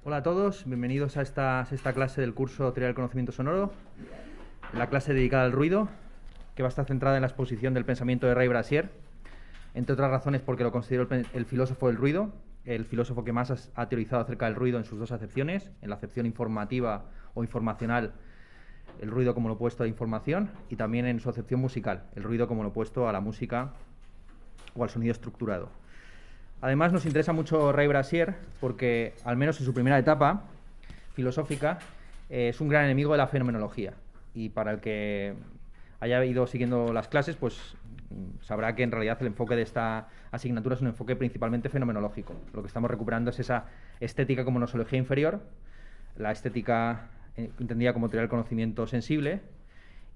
Hola a todos, bienvenidos a esta sexta clase del curso Teoría del Conocimiento Sonoro, la clase dedicada al ruido, que va a estar centrada en la exposición del pensamiento de Ray Brasier, entre otras razones porque lo considero el filósofo del ruido, el filósofo que más ha teorizado acerca del ruido en sus dos acepciones, en la acepción informativa o informacional, el ruido como lo opuesto a la información, y también en su acepción musical, el ruido como lo opuesto a la música o al sonido estructurado. Además, nos interesa mucho Ray Brasier porque, al menos en su primera etapa filosófica, es un gran enemigo de la fenomenología. Y para el que haya ido siguiendo las clases, pues sabrá que en realidad el enfoque de esta asignatura es un enfoque principalmente fenomenológico. Lo que estamos recuperando es esa estética como nosología inferior, la estética entendida como teoría del conocimiento sensible,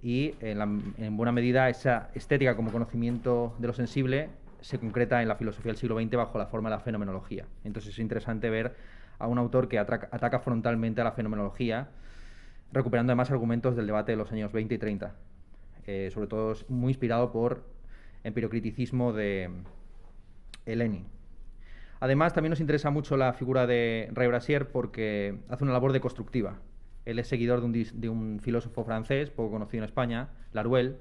y en buena medida esa estética como conocimiento de lo sensible se concreta en la filosofía del siglo XX bajo la forma de la fenomenología. Entonces es interesante ver a un autor que ataca frontalmente a la fenomenología, recuperando además argumentos del debate de los años 20 y 30. Sobre todo muy inspirado por empiriocriticismo de Lenin. Además, también nos interesa mucho la figura de Ray Brasier porque hace una labor deconstructiva. Él es seguidor de un filósofo francés, poco conocido en España, Laruelle,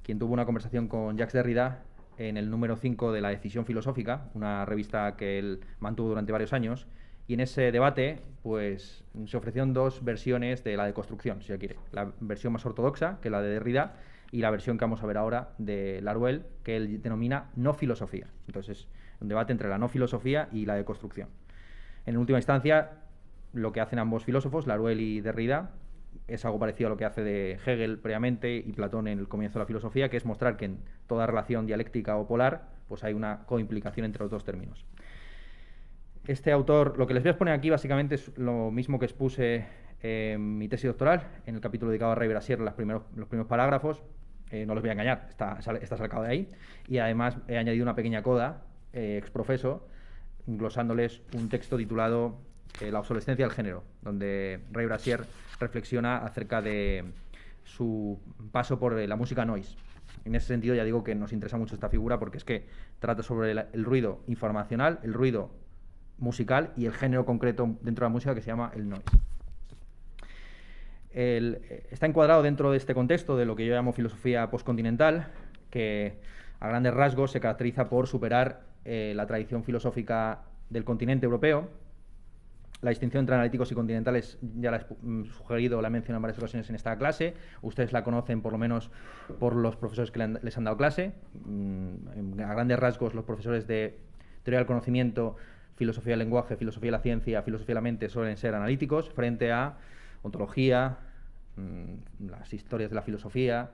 quien tuvo una conversación con Jacques Derrida en el número 5 de La Decisión Filosófica, una revista que él mantuvo durante varios años, y en ese debate pues, se ofrecieron dos versiones de la deconstrucción, si se quiere. La versión más ortodoxa, que es la de Derrida, y la versión que vamos a ver ahora de Laruelle, que él denomina no filosofía. Entonces, un debate entre la no filosofía y la deconstrucción. En última instancia, lo que hacen ambos filósofos, Laruelle y Derrida, es algo parecido a lo que hace de Hegel previamente y Platón en el comienzo de la filosofía, que es mostrar que en toda relación dialéctica o polar pues hay una coimplicación entre los dos términos. Este autor, lo que les voy a exponer aquí básicamente es lo mismo que expuse en mi tesis doctoral, en el capítulo dedicado a Ray Brasier, los primeros párrafos. No les voy a engañar, está sacado de ahí. Y además he añadido una pequeña coda, exprofeso, glosándoles un texto titulado La obsolescencia del género, donde Ray Brasier reflexiona acerca de su paso por la música noise. En ese sentido ya digo que nos interesa mucho esta figura porque es que trata sobre el ruido informacional, el ruido musical y el género concreto dentro de la música que se llama el noise. Está encuadrado dentro de este contexto de lo que yo llamo filosofía postcontinental, que a grandes rasgos se caracteriza por superar la tradición filosófica del continente europeo. La distinción entre analíticos y continentales ya la he sugerido, la he mencionado en varias ocasiones en esta clase. Ustedes la conocen por lo menos por los profesores que les han dado clase. A grandes rasgos, los profesores de teoría del conocimiento, filosofía del lenguaje, filosofía de la ciencia, filosofía de la mente suelen ser analíticos frente a ontología, las historias de la filosofía,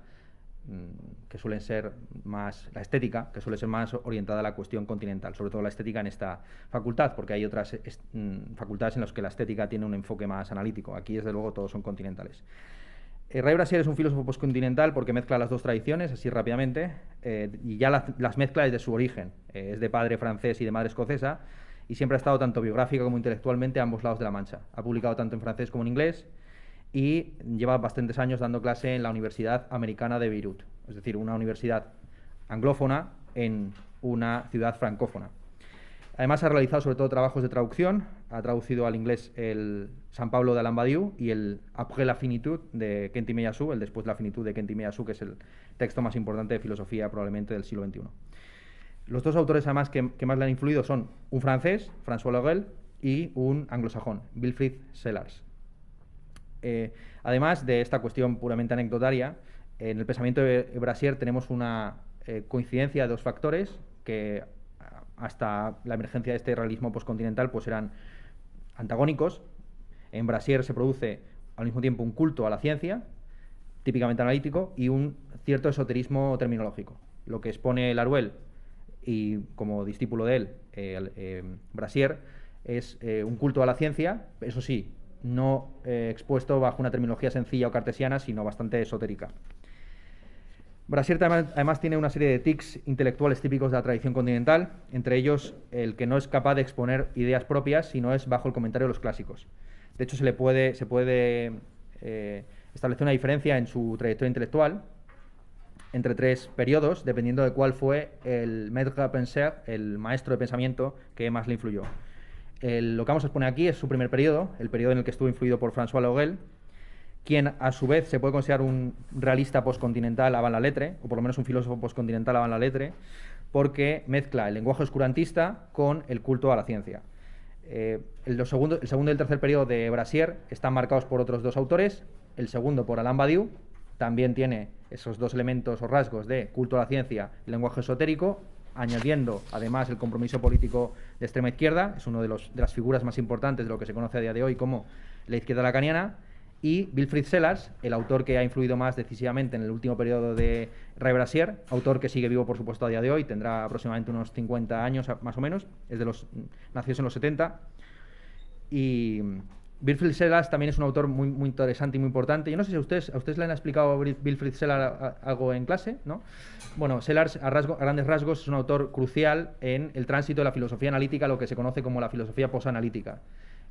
que suelen ser más la estética, que suele ser más orientada a la cuestión continental, sobre todo la estética en esta facultad, porque hay otras facultades en las que la estética tiene un enfoque más analítico. Aquí, desde luego, todos son continentales. Ray Brasier es un filósofo postcontinental porque mezcla las dos tradiciones, así rápidamente, y ya las mezcla desde su origen. Es de padre francés y de madre escocesa, y siempre ha estado tanto biográfica como intelectualmente a ambos lados de la Mancha. Ha publicado tanto en francés como en inglés, y lleva bastantes años dando clase en la Universidad Americana de Beirut, es decir, una universidad anglófona en una ciudad francófona. Además ha realizado sobre todo trabajos de traducción, ha traducido al inglés el San Pablo de Alain Badiou y el Après la finitude de Kenty Meillassoux, el Después de la finitud de Kenty Meillassoux, que es el texto más importante de filosofía probablemente del siglo XXI. Los dos autores además que más le han influido son un francés, François Lorel, y un anglosajón, Wilfrid Sellars. Además de esta cuestión puramente anecdotaria, en el pensamiento de Brasier tenemos una coincidencia de dos factores que hasta la emergencia de este realismo postcontinental pues eran antagónicos. En Brasier se produce al mismo tiempo un culto a la ciencia, típicamente analítico, y un cierto esoterismo terminológico. Lo que expone Laruelle, y como discípulo de él, Brasier, es un culto a la ciencia, eso sí, no expuesto bajo una terminología sencilla o cartesiana, sino bastante esotérica. Brasier además tiene una serie de tics intelectuales típicos de la tradición continental, entre ellos el que no es capaz de exponer ideas propias, sino es bajo el comentario de los clásicos. De hecho, se puede establecer una diferencia en su trayectoria intelectual entre tres periodos, dependiendo de cuál fue el maître à penser, el maestro de pensamiento que más le influyó. lo que vamos a exponer aquí es su primer periodo, el periodo en el que estuvo influido por François Logel, quien a su vez se puede considerar un realista postcontinental avant la lettre, o por lo menos un filósofo postcontinental avant la lettre, porque mezcla el lenguaje oscurantista con el culto a la ciencia. El segundo y el tercer periodo de Brassier están marcados por otros dos autores, el segundo por Alain Badiou, también tiene esos dos elementos o rasgos de culto a la ciencia y lenguaje esotérico, añadiendo además el compromiso político de extrema izquierda, es uno de las figuras más importantes de lo que se conoce a día de hoy como la izquierda lacaniana, y Wilfrid Sellars, el autor que ha influido más decisivamente en el último periodo de Ray Brassier, autor que sigue vivo por supuesto a día de hoy, tendrá aproximadamente unos 50 años más o menos, nació en los 70, y Wilfrid Sellars también es un autor muy, muy interesante y muy importante. Yo no sé si a ustedes le han explicado a Wilfrid Sellars algo en clase, ¿no? Bueno, Sellars a grandes rasgos es un autor crucial en el tránsito de la filosofía analítica a lo que se conoce como la filosofía posanalítica,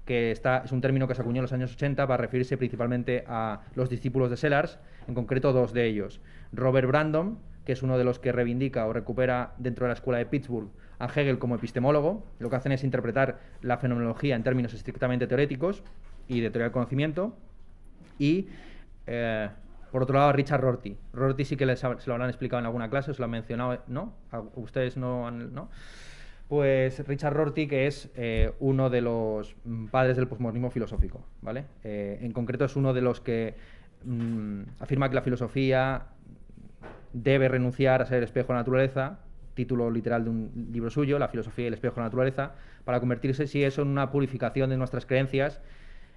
que es un término que se acuñó en los años 80 para referirse principalmente a los discípulos de Sellars, en concreto dos de ellos. Robert Brandom, que es uno de los que reivindica o recupera dentro de la escuela de Pittsburgh a Hegel como epistemólogo. Lo que hacen es interpretar la fenomenología en términos estrictamente teoréticos y de teoría del conocimiento. Y, por otro lado, Richard Rorty. Rorty sí que se lo habrán explicado en alguna clase, os lo han mencionado, ¿no? ¿Ustedes no? Pues Richard Rorty, que es uno de los padres del posmodernismo filosófico, ¿vale? En concreto es uno de los que afirma que la filosofía debe renunciar a ser espejo de la naturaleza, título literal de un libro suyo, La filosofía y el espejo de la naturaleza, para convertirse, si eso, en una purificación de nuestras creencias.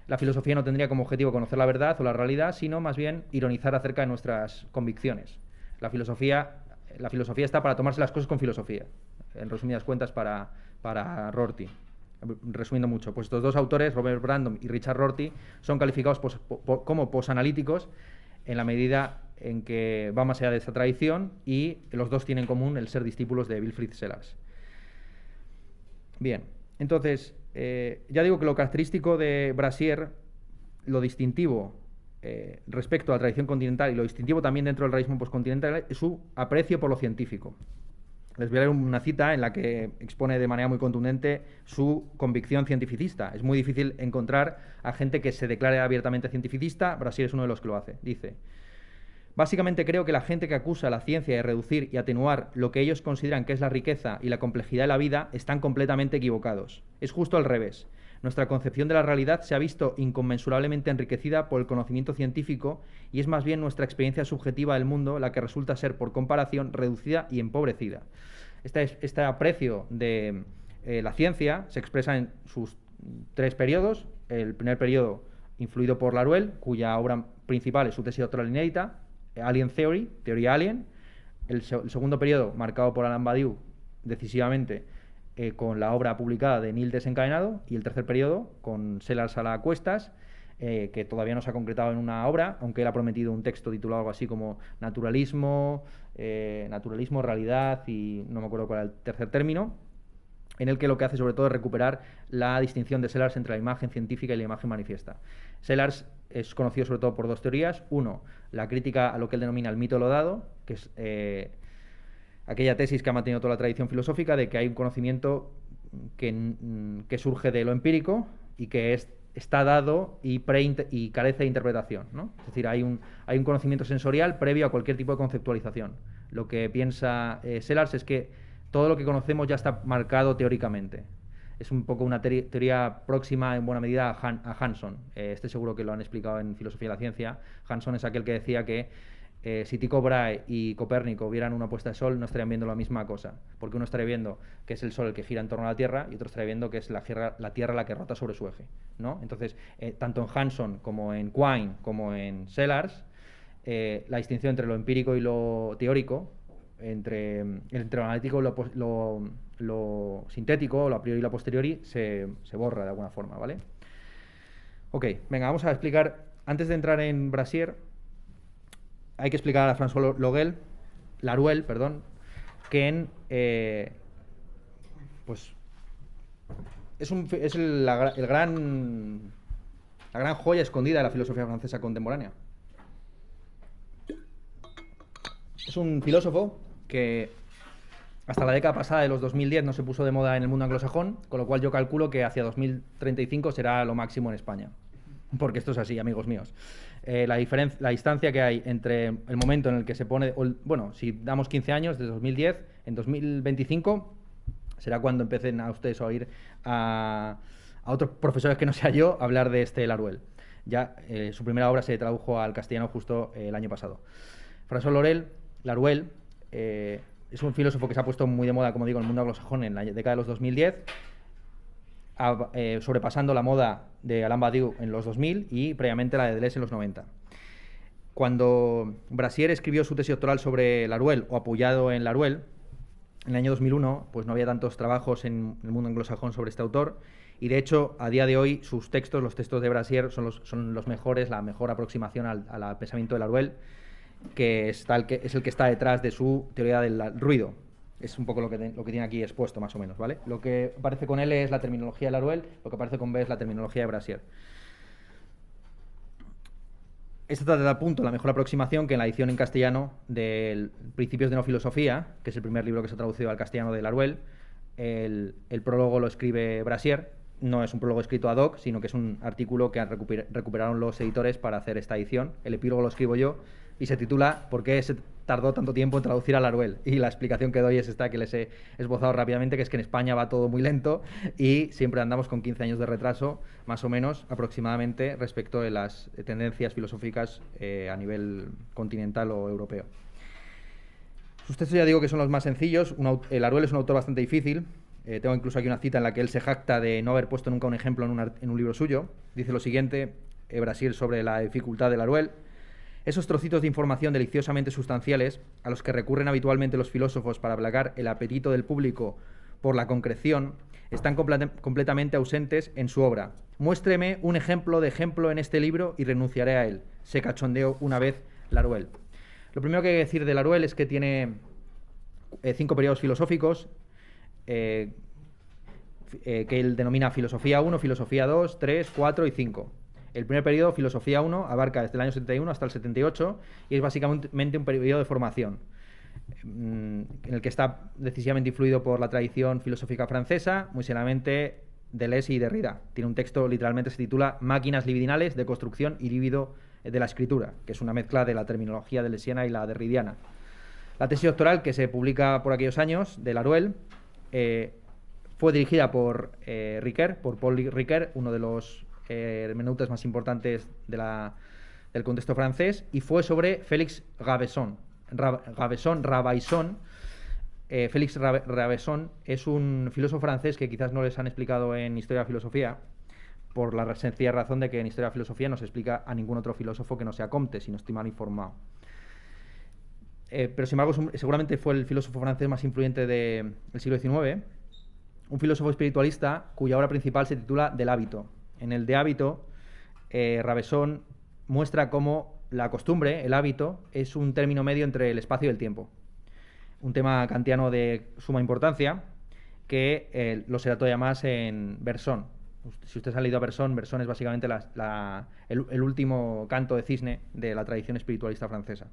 La filosofía no tendría como objetivo conocer la verdad o la realidad, sino más bien ironizar acerca de nuestras convicciones. La filosofía está para tomarse las cosas con filosofía, en resumidas cuentas para Rorty. Resumiendo mucho, pues estos dos autores, Robert Brandom y Richard Rorty, son calificados como posanalíticos en la medida en que va más allá de esta tradición, y los dos tienen en común el ser discípulos de Wilfrid Sellars. Bien, entonces, ya digo que lo característico de Brassier, lo distintivo respecto a la tradición continental y lo distintivo también dentro del realismo postcontinental, es su aprecio por lo científico. Les voy a leer una cita en la que expone de manera muy contundente su convicción cientificista. Es muy difícil encontrar a gente que se declare abiertamente cientificista. Brassier es uno de los que lo hace. Dice: básicamente creo que la gente que acusa a la ciencia de reducir y atenuar lo que ellos consideran que es la riqueza y la complejidad de la vida están completamente equivocados. Es justo al revés. Nuestra concepción de la realidad se ha visto inconmensurablemente enriquecida por el conocimiento científico, y es más bien nuestra experiencia subjetiva del mundo la que resulta ser, por comparación, reducida y empobrecida. Este aprecio de la ciencia se expresa en sus tres periodos. El primer periodo, influido por Laruelle, cuya obra principal es su tesis doctoral inédita, Alien Theory, teoría alien. El segundo periodo, marcado por Alain Badiou decisivamente, con la obra publicada de Nil Desencadenado, y el tercer periodo con Sellars a la cuestas, que todavía no se ha concretado en una obra, aunque él ha prometido un texto titulado algo así como Naturalismo, Realidad, y no me acuerdo cuál era el tercer término, en el que lo que hace sobre todo es recuperar la distinción de Sellars entre la imagen científica y la imagen manifiesta. Sellars es conocido sobre todo por dos teorías. Uno, la crítica a lo que él denomina el mito de lo dado, que es aquella tesis que ha mantenido toda la tradición filosófica de que hay un conocimiento que surge de lo empírico y que está dado y carece de interpretación, ¿no? Es decir, hay un conocimiento sensorial previo a cualquier tipo de conceptualización. Lo que piensa Sellars es que todo lo que conocemos ya está marcado teóricamente. Es un poco una teoría próxima en buena medida a Hanson. Estoy seguro que lo han explicado en Filosofía de la Ciencia. Hanson es aquel que decía que si Tycho Brahe y Copérnico vieran una puesta de sol, no estarían viendo la misma cosa, porque uno estaría viendo que es el sol el que gira en torno a la Tierra y otro estaría viendo que es la Tierra la que rota sobre su eje, ¿no? Entonces, tanto en Hanson como en Quine como en Sellars, la distinción entre lo empírico y lo teórico, entre lo analítico y lo sintético, lo a priori y lo a posteriori, se borra de alguna forma, ¿vale? Ok, venga, vamos a explicar, antes de entrar en Brassier, hay que explicar a François Laruelle, que pues es la gran joya escondida de la filosofía francesa contemporánea. Es un filósofo que hasta la década pasada de los 2010 no se puso de moda en el mundo anglosajón, con lo cual yo calculo que hacia 2035 será lo máximo en España. Porque esto es así, amigos míos. La distancia que hay entre el momento en el que se pone, bueno, si damos 15 años, desde 2010, en 2025 será cuando empiecen a ustedes a oír a otros profesores que no sea yo hablar de este Laruelle. Ya su primera obra se tradujo al castellano justo el año pasado. François Laruelle es un filósofo que se ha puesto muy de moda, como digo, en el mundo anglosajón en la década de los 2010, sobrepasando la moda de Alain Badiou en los 2000 y previamente la de Deleuze en los 90. Cuando Brassier escribió su tesis doctoral sobre Laruelle, o apoyado en Laruelle, en el año 2001, pues no había tantos trabajos en el mundo anglosajón sobre este autor, y de hecho, a día de hoy, sus textos, los textos de Brassier, son los mejores, la mejor aproximación al pensamiento de Laruelle, que es el que está detrás de su teoría del ruido. Es un poco lo que tiene aquí expuesto, más o menos, ¿vale? Lo que aparece con L es la terminología de Laruelle, lo que aparece con B es la terminología de Brassier. Esto trata de punto la mejor aproximación que en la edición en castellano de Principios de no filosofía, que es el primer libro que se ha traducido al castellano de Laruelle. El prólogo lo escribe Brassier, no es un prólogo escrito ad hoc, sino que es un artículo que recuperaron los editores para hacer esta edición. El epílogo lo escribo yo y se titula ¿Por qué se tardó tanto tiempo en traducir a Laruelle? Y la explicación que doy es esta que les he esbozado rápidamente, que es que en España va todo muy lento y siempre andamos con 15 años de retraso, más o menos, aproximadamente, respecto de las tendencias filosóficas a nivel continental o europeo. Sus textos ya digo que son los más sencillos. Laruelle es un autor bastante difícil. Tengo incluso aquí una cita en la que él se jacta de no haber puesto nunca un ejemplo en un libro suyo. Dice lo siguiente, Brassier, sobre la dificultad de Laruelle: esos trocitos de información deliciosamente sustanciales a los que recurren habitualmente los filósofos para aplacar el apetito del público por la concreción están completamente ausentes en su obra. Muéstreme un ejemplo de ejemplo en este libro y renunciaré a él. Se cachondeó una vez Laruelle. Lo primero que hay que decir de Laruelle es que tiene 5 periodos filosóficos que él denomina Filosofía 1, Filosofía 2, 3, 4 y 5. El primer periodo, Filosofía 1, abarca desde el año 71 hasta el 78 y es básicamente un periodo de formación en el que está decisivamente influido por la tradición filosófica francesa, muy seriamente Deleuze y Derrida. Tiene un texto, literalmente se titula Máquinas libidinales de construcción y líbido de la escritura, que es una mezcla de la terminología deleuziana y la derridiana. La tesis doctoral, que se publica por aquellos años, de Laruelle, fue dirigida por Paul Ricoeur, uno de los hermeneutes más importantes del contexto francés, y fue sobre Félix Rabesson. Félix Rabesson es un filósofo francés que quizás no les han explicado en Historia de la Filosofía, por la sencilla razón de que en Historia de la Filosofía no se explica a ningún otro filósofo que no sea Comte, si no estoy mal informado. Pero sin embargo, seguramente fue el filósofo francés más influyente del siglo XIX, un filósofo espiritualista cuya obra principal se titula Del hábito. En el de hábito, Rabesson muestra cómo la costumbre, el hábito, es un término medio entre el espacio y el tiempo. Un tema kantiano de suma importancia que lo será todavía más en Bergson. Si ustedes han leído a Bergson es básicamente el último canto de cisne de la tradición espiritualista francesa.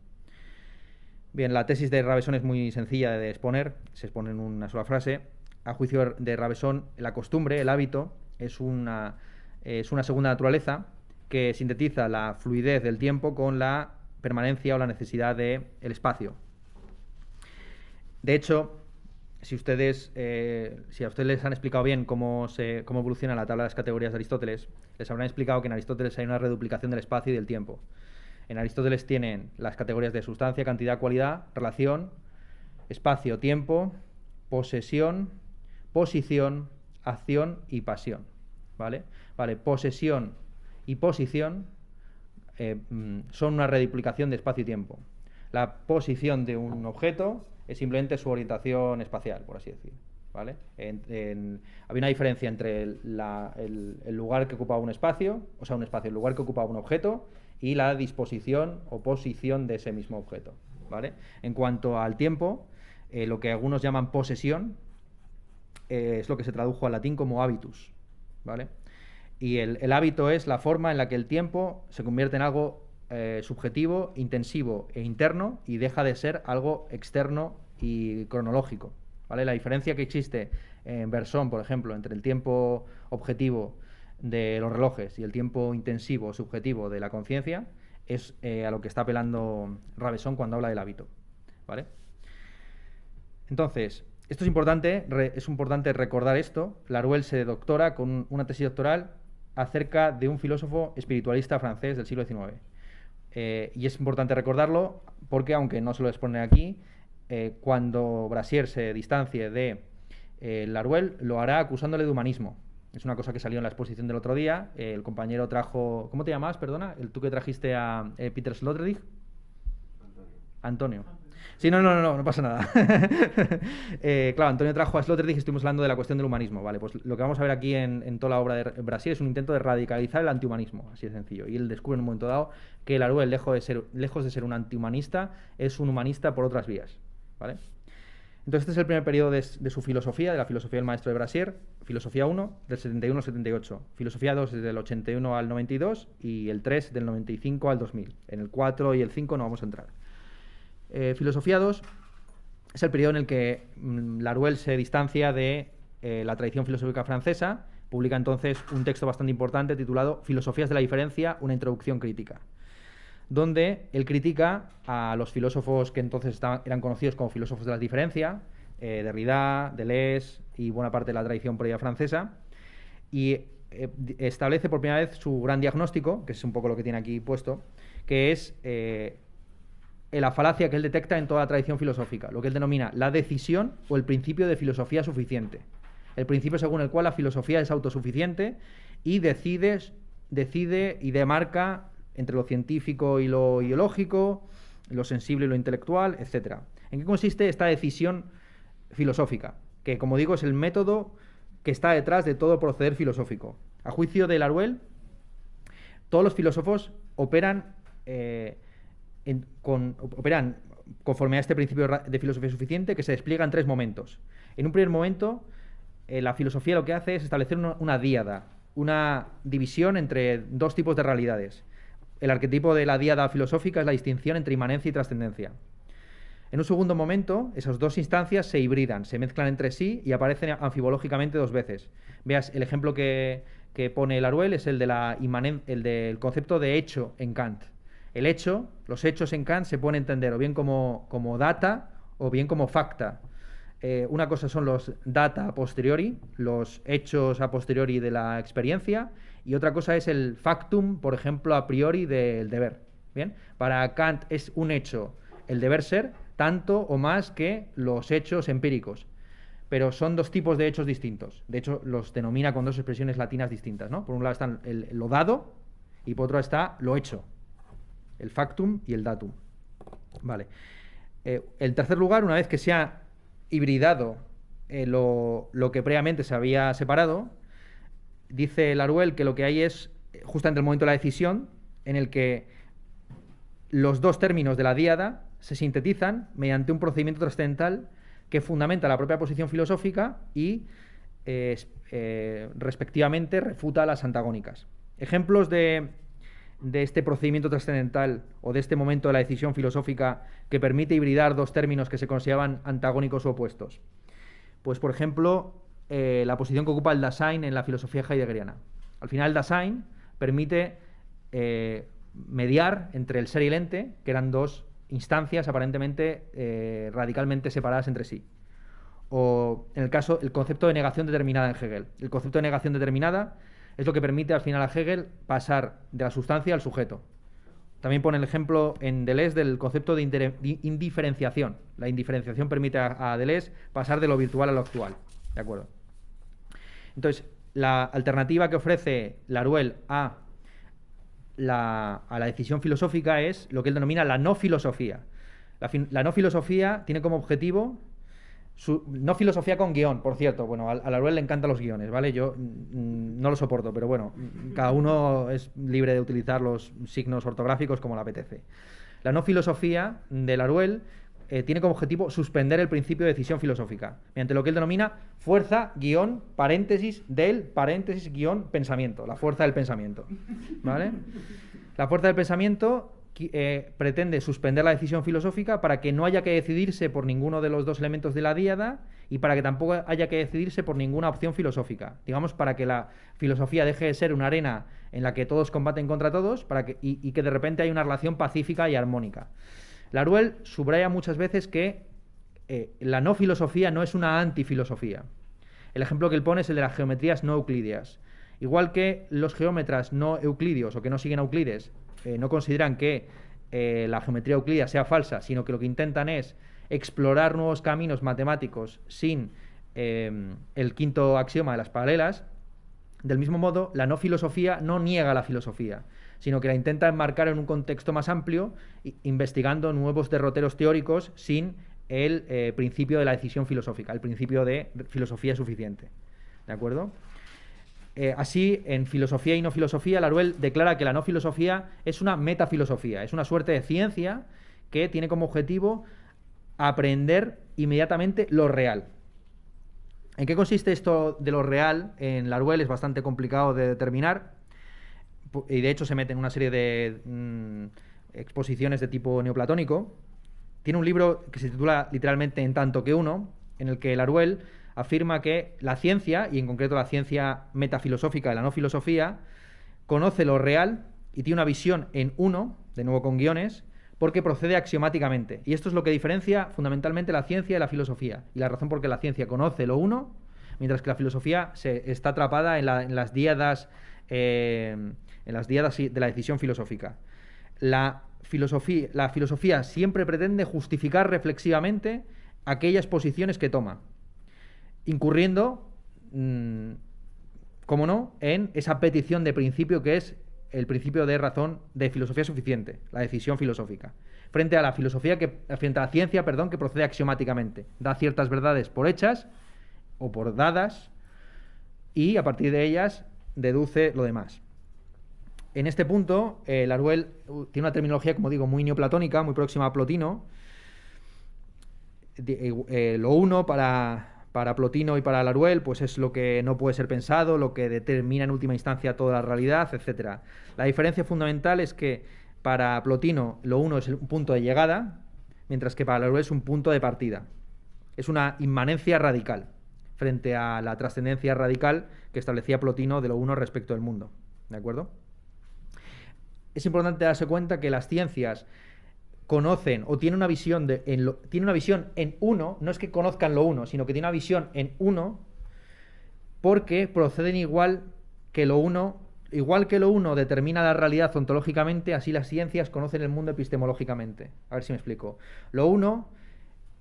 Bien, la tesis de Rabesson es muy sencilla de exponer, se expone en una sola frase. A juicio de Rabesson, la costumbre, el hábito, es una segunda naturaleza que sintetiza la fluidez del tiempo con la permanencia o la necesidad del espacio. De hecho, si a ustedes les han explicado bien cómo evoluciona la tabla de las categorías de Aristóteles, les habrán explicado que en Aristóteles hay una reduplicación del espacio y del tiempo. En Aristóteles tienen las categorías de sustancia, cantidad, cualidad, relación, espacio, tiempo, posesión, posición, acción y pasión. ¿Vale? Posesión y posición son una reduplicación de espacio y tiempo. La posición de un objeto es simplemente su orientación espacial, por así decir. ¿Vale? Había una diferencia entre el lugar que ocupaba un espacio, el lugar que ocupaba un objeto, y la disposición o posición de ese mismo objeto. ¿Vale? En cuanto al tiempo, lo que algunos llaman posesión es lo que se tradujo al latín como habitus. ¿Vale? Y el hábito es la forma en la que el tiempo se convierte en algo subjetivo, intensivo e interno y deja de ser algo externo y cronológico. ¿vale? La diferencia que existe en Bergson, por ejemplo, entre el tiempo objetivo de los relojes y el tiempo intensivo subjetivo de la conciencia es a lo que está apelando Raveson cuando habla del hábito, ¿vale? Entonces, esto es importante recordar esto. Laruelle se doctora con una tesis doctoral acerca de un filósofo espiritualista francés del siglo XIX. Y es importante recordarlo porque, aunque no se lo expone aquí, cuando Brassier se distancie de Laruelle, lo hará acusándole de humanismo. Es una cosa que salió en la exposición del otro día. El compañero trajo... ¿Cómo te llamas, perdona? ¿Tú que trajiste a Peter Sloterdijk? Antonio. Sí, no pasa nada. Claro, Antonio trajo a Sloterdijk y estuvimos hablando de la cuestión del humanismo. Vale, pues lo que vamos a ver aquí en toda la obra de Brassier es un intento de radicalizar el antihumanismo, así de sencillo. Y él descubre en un momento dado que Laruelle, lejos de ser un antihumanista, es un humanista por otras vías, ¿vale? Entonces este es el primer periodo de su filosofía, de la filosofía del maestro de Brassier, filosofía 1, del 71 al 78, filosofía 2 desde el 81 al 92 y el 3 del 95 al 2000. En el 4 y el 5 no vamos a entrar. Filosofía 2 es el periodo en el que Laruelle se distancia de la tradición filosófica francesa, publica entonces un texto bastante importante titulado Filosofías de la diferencia, una introducción crítica, donde él critica a los filósofos que entonces eran conocidos como filósofos de la diferencia, Derrida, Deleuze y buena parte de la tradición previa francesa, y establece por primera vez su gran diagnóstico, que es un poco lo que tiene aquí puesto, que es la falacia que él detecta en toda la tradición filosófica, lo que él denomina la decisión o el principio de filosofía suficiente. El principio según el cual la filosofía es autosuficiente y decide y demarca entre lo científico y lo ideológico, lo sensible y lo intelectual, etc. ¿En qué consiste esta decisión filosófica? Que, como digo, es el método que está detrás de todo proceder filosófico. A juicio de Laruelle, todos los filósofos operan conforme a este principio de filosofía suficiente que se despliega en tres momentos. En un primer momento, la filosofía lo que hace es establecer una díada, una división entre dos tipos de realidades. El arquetipo de la díada filosófica es la distinción entre inmanencia y trascendencia. En un segundo momento, esas dos instancias se hibridan, se mezclan entre sí y aparecen anfibológicamente dos veces. Veas, el ejemplo que pone Laruelle es el del concepto de hecho en Kant. El hecho, los hechos en Kant se pueden entender o bien como data o bien como facta. Una cosa son los data a posteriori, los hechos a posteriori de la experiencia, y otra cosa es el factum, por ejemplo, a priori del deber. ¿Bien? Para Kant es un hecho el deber ser tanto o más que los hechos empíricos. Pero son dos tipos de hechos distintos. De hecho, los denomina con dos expresiones latinas distintas, ¿no? Por un lado está lo dado y por otro está lo hecho. El factum y el datum. Vale. En tercer lugar, una vez que se ha hibridado lo que previamente se había separado, dice Laruelle que lo que hay es justamente el momento de la decisión en el que los dos términos de la díada se sintetizan mediante un procedimiento trascendental que fundamenta la propia posición filosófica y respectivamente refuta las antagónicas. Ejemplos de este procedimiento trascendental o de este momento de la decisión filosófica que permite hibridar dos términos que se consideraban antagónicos o opuestos. Pues, por ejemplo, la posición que ocupa el Dasein en la filosofía heideggeriana. Al final, el Dasein permite mediar entre el ser y el ente, que eran dos instancias aparentemente radicalmente separadas entre sí. O, en el caso, el concepto de negación determinada en Hegel. El concepto de negación determinada es lo que permite al final a Hegel pasar de la sustancia al sujeto. También pone el ejemplo en Deleuze del concepto de indiferenciación. La indiferenciación permite a Deleuze pasar de lo virtual a lo actual. ¿De acuerdo? Entonces, la alternativa que ofrece Laruelle a la decisión filosófica es lo que él denomina la no filosofía. La no filosofía tiene como objetivo... no filosofía con guión, por cierto. Bueno, a Laruelle le encantan los guiones, ¿vale? Yo no lo soporto, pero bueno, cada uno es libre de utilizar los signos ortográficos como le apetece. La no filosofía de Laruelle tiene como objetivo suspender el principio de decisión filosófica, mediante lo que él denomina fuerza, guión, paréntesis, del, paréntesis, guión, pensamiento. La fuerza del pensamiento, ¿vale? La fuerza del pensamiento pretende suspender la decisión filosófica para que no haya que decidirse por ninguno de los dos elementos de la díada y para que tampoco haya que decidirse por ninguna opción filosófica. Digamos, para que la filosofía deje de ser una arena en la que todos combaten contra todos y que de repente haya una relación pacífica y armónica. Laruelle subraya muchas veces que la no filosofía no es una antifilosofía. El ejemplo que él pone es el de las geometrías no euclídeas. Igual que los geómetras no euclidios o que no siguen a Euclides no consideran que la geometría euclídea sea falsa, sino que lo que intentan es explorar nuevos caminos matemáticos sin el quinto axioma de las paralelas. Del mismo modo, la no filosofía no niega la filosofía, sino que la intenta enmarcar en un contexto más amplio, investigando nuevos derroteros teóricos sin el principio de la decisión filosófica, el principio de filosofía suficiente. ¿De acuerdo? Así, en Filosofía y no filosofía, Laruelle declara que la no filosofía es una metafilosofía, es una suerte de ciencia que tiene como objetivo aprender inmediatamente lo real. ¿En qué consiste esto de lo real? En Laruelle es bastante complicado de determinar y de hecho se mete en una serie de exposiciones de tipo neoplatónico. Tiene un libro que se titula literalmente En tanto que uno, en el que Laruelle afirma que la ciencia, y en concreto la ciencia metafilosófica de la no filosofía, conoce lo real y tiene una visión en uno, de nuevo con guiones, porque procede axiomáticamente. Y esto es lo que diferencia fundamentalmente la ciencia de la filosofía. Y la razón por qué la ciencia conoce lo uno, mientras que la filosofía está atrapada en las díadas de la decisión filosófica. La filosofía siempre pretende justificar reflexivamente aquellas posiciones que toma, incurriendo, como no, en esa petición de principio que es el principio de razón de filosofía suficiente, la decisión filosófica, frente a la ciencia, que procede axiomáticamente, da ciertas verdades por hechas o por dadas y a partir de ellas deduce lo demás. En este punto, Laruelle tiene una terminología, como digo, muy neoplatónica, muy próxima a Plotino. Lo uno para Plotino y para Laruelle, pues es lo que no puede ser pensado, lo que determina en última instancia toda la realidad, etc. La diferencia fundamental es que para Plotino lo uno es un punto de llegada, mientras que para Laruelle es un punto de partida. Es una inmanencia radical frente a la trascendencia radical que establecía Plotino de lo uno respecto del mundo. ¿De acuerdo? Es importante darse cuenta que las ciencias conocen o tienen una visión en uno, no es que conozcan lo uno, sino que tienen una visión en uno porque proceden igual que lo uno determina la realidad ontológicamente, así las ciencias conocen el mundo epistemológicamente. A ver si me explico. Lo uno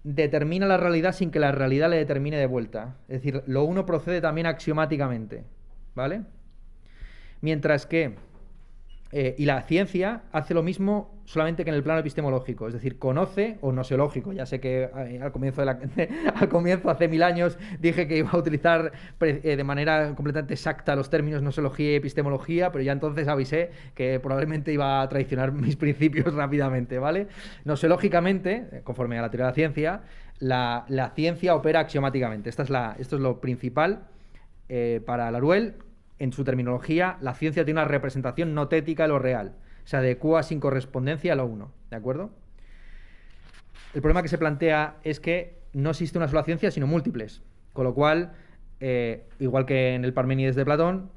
determina la realidad sin que la realidad le determine de vuelta. Es decir, lo uno procede también axiomáticamente, ¿vale? Mientras que y la ciencia hace lo mismo solamente que en el plano epistemológico, es decir, conoce o noseológico. Ya sé que al comienzo hace 1000 años dije que iba a utilizar de manera completamente exacta los términos noseología y epistemología, pero ya entonces avisé que probablemente iba a traicionar mis principios rápidamente, ¿vale? Noseológicamente, conforme a la teoría de la ciencia, la ciencia opera axiomáticamente. Esto es lo principal para Laruelle. En su terminología, la ciencia tiene una representación notética de lo real. Se adecúa sin correspondencia a lo uno. ¿De acuerdo? El problema que se plantea es que no existe una sola ciencia, sino múltiples. Con lo cual, igual que en el Parménides de Platón,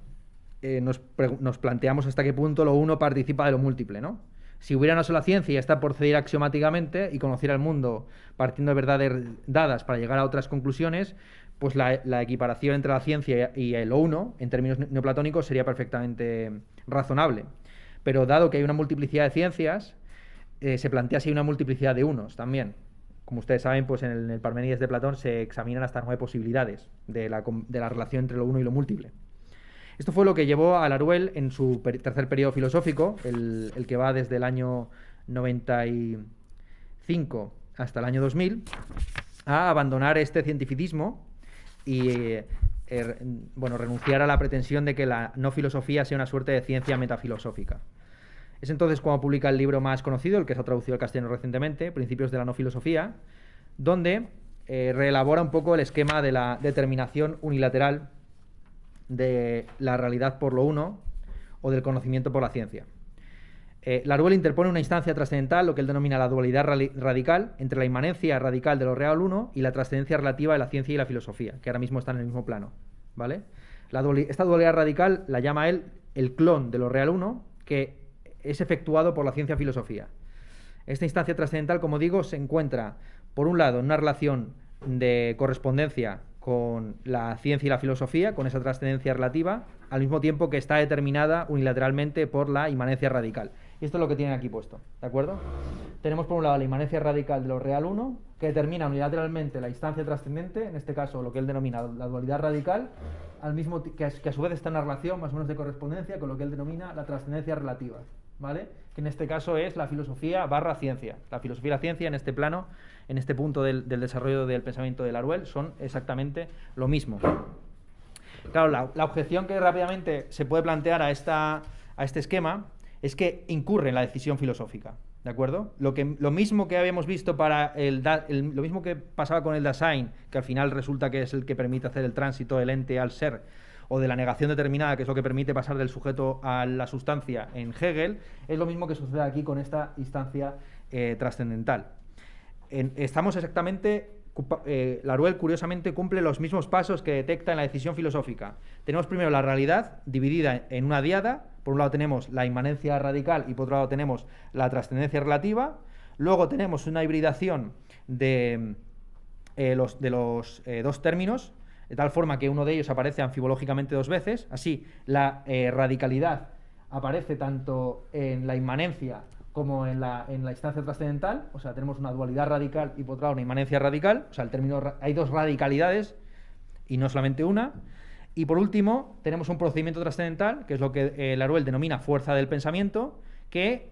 nos planteamos hasta qué punto lo uno participa de lo múltiple, ¿no? Si hubiera una sola ciencia y esta procediera axiomáticamente y conociera el mundo partiendo de verdades dadas para llegar a otras conclusiones, pues la equiparación entre la ciencia y el lo uno, en términos neoplatónicos, sería perfectamente razonable. Pero dado que hay una multiplicidad de ciencias, se plantea si hay una multiplicidad de unos también. Como ustedes saben, pues en el Parménides de Platón se examinan hasta 9 posibilidades de la relación entre lo uno y lo múltiple. Esto fue lo que llevó a Laruelle en su tercer periodo filosófico, el que va desde el año 95 hasta el año 2000, a abandonar este cientificismo y renunciar a la pretensión de que la no filosofía sea una suerte de ciencia metafilosófica. Es entonces cuando publica el libro más conocido, el que se ha traducido al castellano recientemente, Principios de la no filosofía, donde reelabora un poco el esquema de la determinación unilateral de la realidad por lo uno o del conocimiento por la ciencia. Laruelle interpone una instancia trascendental, lo que él denomina la dualidad radical, entre la inmanencia radical de lo real 1 y la trascendencia relativa de la ciencia y la filosofía, que ahora mismo están en el mismo plano, ¿vale? Esta dualidad radical la llama él el clon de lo real 1, que es efectuado por la ciencia-filosofía. Esta instancia trascendental, como digo, se encuentra, por un lado, en una relación de correspondencia con la ciencia y la filosofía, con esa trascendencia relativa, al mismo tiempo que está determinada unilateralmente por la inmanencia radical. Y esto es lo que tienen aquí puesto, ¿de acuerdo? Tenemos por un lado la inmanencia radical de lo real 1, que determina unilateralmente la instancia trascendente, en este caso lo que él denomina la dualidad radical, que a su vez está en una relación más o menos de correspondencia con lo que él denomina la trascendencia relativa, ¿vale? Que en este caso es la filosofía barra ciencia. La filosofía y la ciencia en este plano, en este punto del desarrollo del pensamiento de Laruelle, son exactamente lo mismo. Claro, la objeción que rápidamente se puede plantear a este esquema es que incurre en la decisión filosófica, ¿de acuerdo? Lo mismo que habíamos visto lo mismo que pasaba con el Dasein, que al final resulta que es el que permite hacer el tránsito del ente al ser, o de la negación determinada, que es lo que permite pasar del sujeto a la sustancia en Hegel, es lo mismo que sucede aquí con esta instancia trascendental. Estamos exactamente... Laruelle, curiosamente, cumple los mismos pasos que detecta en la decisión filosófica. Tenemos primero la realidad dividida en una diada. Por un lado tenemos la inmanencia radical y por otro lado tenemos la trascendencia relativa. Luego tenemos una hibridación de los dos términos, de tal forma que uno de ellos aparece anfibológicamente dos veces. Así, la radicalidad aparece tanto en la inmanencia como en la instancia trascendental, o sea, tenemos una dualidad radical y por otro lado una inmanencia radical, o sea, hay dos radicalidades y no solamente una. Y por último, tenemos un procedimiento trascendental, que es lo que Laruelle denomina fuerza del pensamiento, que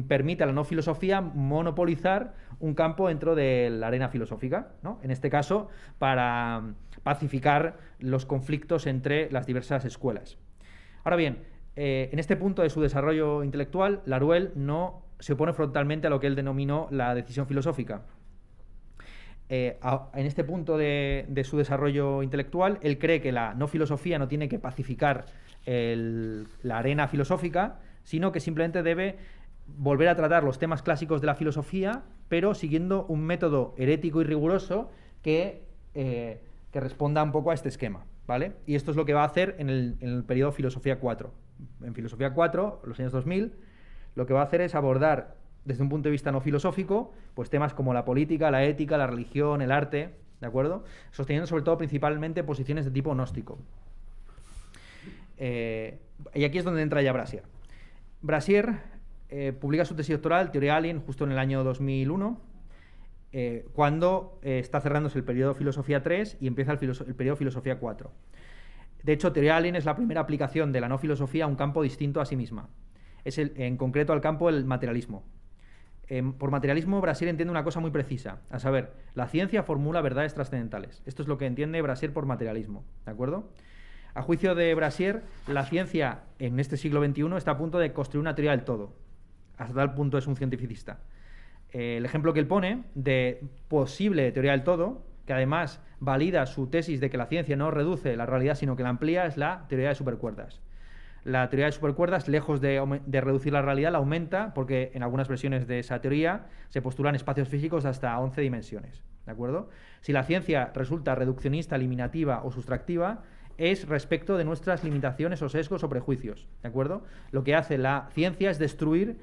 permite a la no filosofía monopolizar un campo dentro de la arena filosófica, ¿no? En este caso, para pacificar los conflictos entre las diversas escuelas. Ahora bien, en este punto de su desarrollo intelectual, Laruelle no se opone frontalmente a lo que él denominó la decisión filosófica. En este punto de su desarrollo intelectual, él cree que la no filosofía no tiene que pacificar la arena filosófica, sino que simplemente debe volver a tratar los temas clásicos de la filosofía, pero siguiendo un método herético y riguroso que responda un poco a este esquema, ¿vale? Y esto es lo que va a hacer en el periodo Filosofía 4. En Filosofía 4, los años 2000, lo que va a hacer es abordar desde un punto de vista no filosófico, pues temas como la política, la ética, la religión, el arte, ¿de acuerdo? Sosteniendo sobre todo principalmente posiciones de tipo gnóstico. Y aquí es donde entra ya Brassier. Brassier publica su tesis doctoral, Teoría Alien, justo en el año 2001, cuando está cerrándose el periodo Filosofía 3 y empieza el periodo Filosofía 4. De hecho, Teoría Alien es la primera aplicación de la no filosofía a un campo distinto a sí misma. Es en concreto al campo del materialismo. Por materialismo, Brassier entiende una cosa muy precisa, a saber, la ciencia formula verdades trascendentales. Esto es lo que entiende Brassier por materialismo, ¿de acuerdo? A juicio de Brassier, la ciencia en este siglo XXI está a punto de construir una teoría del todo. Hasta tal punto es un cientificista. El ejemplo que él pone de posible teoría del todo, que además valida su tesis de que la ciencia no reduce la realidad sino que la amplía, es la teoría de supercuerdas. La teoría de supercuerdas, lejos de reducir la realidad, la aumenta porque en algunas versiones de esa teoría se postulan espacios físicos de hasta 11 dimensiones, ¿de acuerdo? Si la ciencia resulta reduccionista, eliminativa o sustractiva, es respecto de nuestras limitaciones o sesgos o prejuicios, ¿de acuerdo? Lo que hace la ciencia es destruir,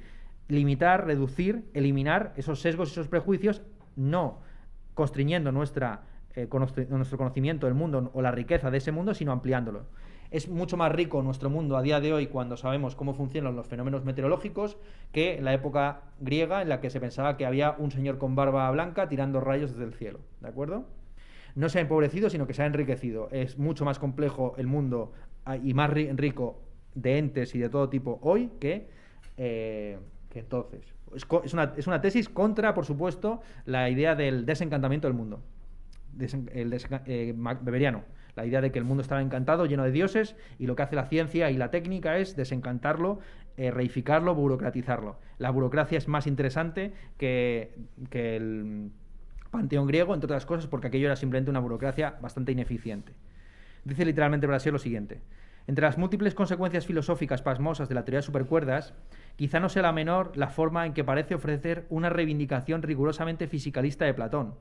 limitar, reducir, eliminar esos sesgos y esos prejuicios, no constriñendo nuestro conocimiento del mundo o la riqueza de ese mundo, sino ampliándolo. Es mucho más rico nuestro mundo a día de hoy cuando sabemos cómo funcionan los fenómenos meteorológicos que en la época griega en la que se pensaba que había un señor con barba blanca tirando rayos desde el cielo, ¿de acuerdo? No se ha empobrecido, sino que se ha enriquecido. Es mucho más complejo el mundo y más rico de entes y de todo tipo hoy que entonces. Es una tesis contra, por supuesto, la idea del desencantamiento del mundo. Beberiano. La idea de que el mundo estaba encantado, lleno de dioses, y lo que hace la ciencia y la técnica es desencantarlo, reificarlo, burocratizarlo. La burocracia es más interesante que el panteón griego, entre otras cosas, porque aquello era simplemente una burocracia bastante ineficiente. Dice literalmente Brassier lo siguiente: entre las múltiples consecuencias filosóficas pasmosas de la teoría de supercuerdas, Quizá no sea la menor la forma en que parece ofrecer una reivindicación rigurosamente fisicalista de Platón.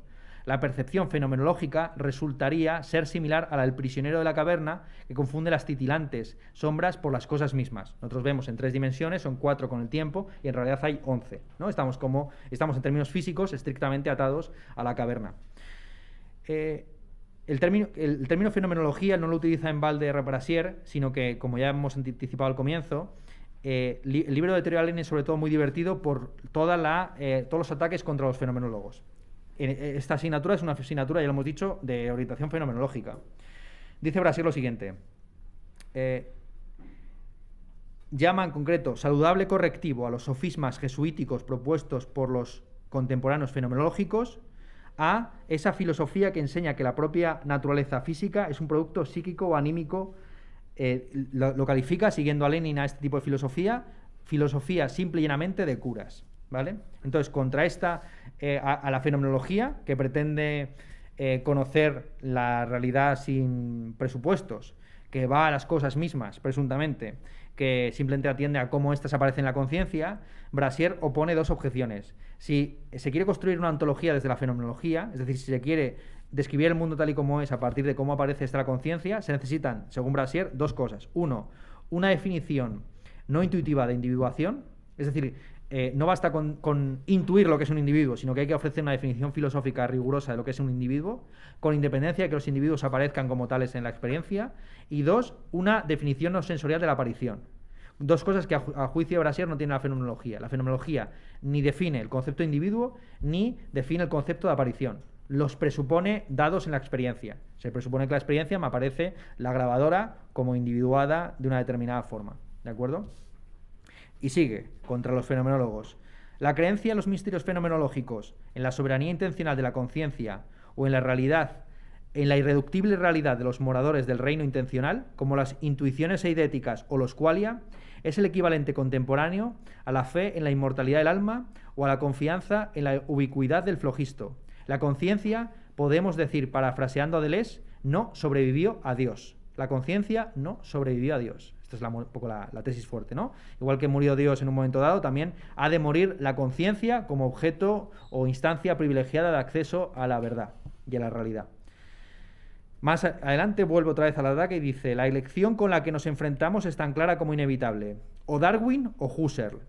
La percepción fenomenológica resultaría ser similar a la del prisionero de la caverna, que confunde las titilantes sombras por las cosas mismas. Nosotros vemos en 3 dimensiones, son 4 con el tiempo, y en realidad hay 11, ¿no? Estamos en términos físicos estrictamente atados a la caverna. El término fenomenología no lo utiliza en balde Brasier, sino que, como ya hemos anticipado al comienzo, el libro de Theoria Allen es sobre todo muy divertido por todos los ataques contra los fenomenólogos. Esta asignatura es una asignatura, ya lo hemos dicho, de orientación fenomenológica. Dice Brasier lo siguiente. Llama en concreto saludable correctivo a los sofismas jesuíticos propuestos por los contemporáneos fenomenológicos a esa filosofía que enseña que la propia naturaleza física es un producto psíquico o anímico. Lo califica, siguiendo a Lenin, a este tipo de filosofía simple y llanamente de curas, ¿vale? Entonces, contra esta, a la fenomenología, que pretende conocer la realidad sin presupuestos, que va a las cosas mismas, presuntamente, que simplemente atiende a cómo éstas aparecen en la conciencia, Brasier opone 2 objeciones. Si se quiere construir una ontología desde la fenomenología, es decir, si se quiere describir el mundo tal y como es a partir de cómo aparece esta conciencia, se necesitan, según Brasier, 2 cosas. 1, una definición no intuitiva de individuación, es decir, no basta con intuir lo que es un individuo, sino que hay que ofrecer una definición filosófica rigurosa de lo que es un individuo, con independencia de que los individuos aparezcan como tales en la experiencia. Y 2, una definición no sensorial de la aparición. 2 cosas que a juicio de Brasier no tiene la fenomenología. La fenomenología ni define el concepto de individuo, ni define el concepto de aparición. Los presupone dados en la experiencia. Se presupone que la experiencia me aparece la grabadora como individuada de una determinada forma. ¿De acuerdo? Y sigue, contra los fenomenólogos. La creencia en los misterios fenomenológicos, en la soberanía intencional de la conciencia o en la realidad, en la irreductible realidad de los moradores del reino intencional, como las intuiciones eidéticas o los qualia, es el equivalente contemporáneo a la fe en la inmortalidad del alma o a la confianza en la ubicuidad del flogisto. La conciencia, podemos decir, parafraseando a Deleuze, no sobrevivió a Dios. La conciencia no sobrevivió a Dios. Esta es un poco la tesis fuerte, ¿no? Igual que murió Dios en un momento dado, también ha de morir la conciencia como objeto o instancia privilegiada de acceso a la verdad y a la realidad. Más adelante vuelve otra vez al ataque y dice: la elección con la que nos enfrentamos es tan clara como inevitable. O Darwin o Husserl.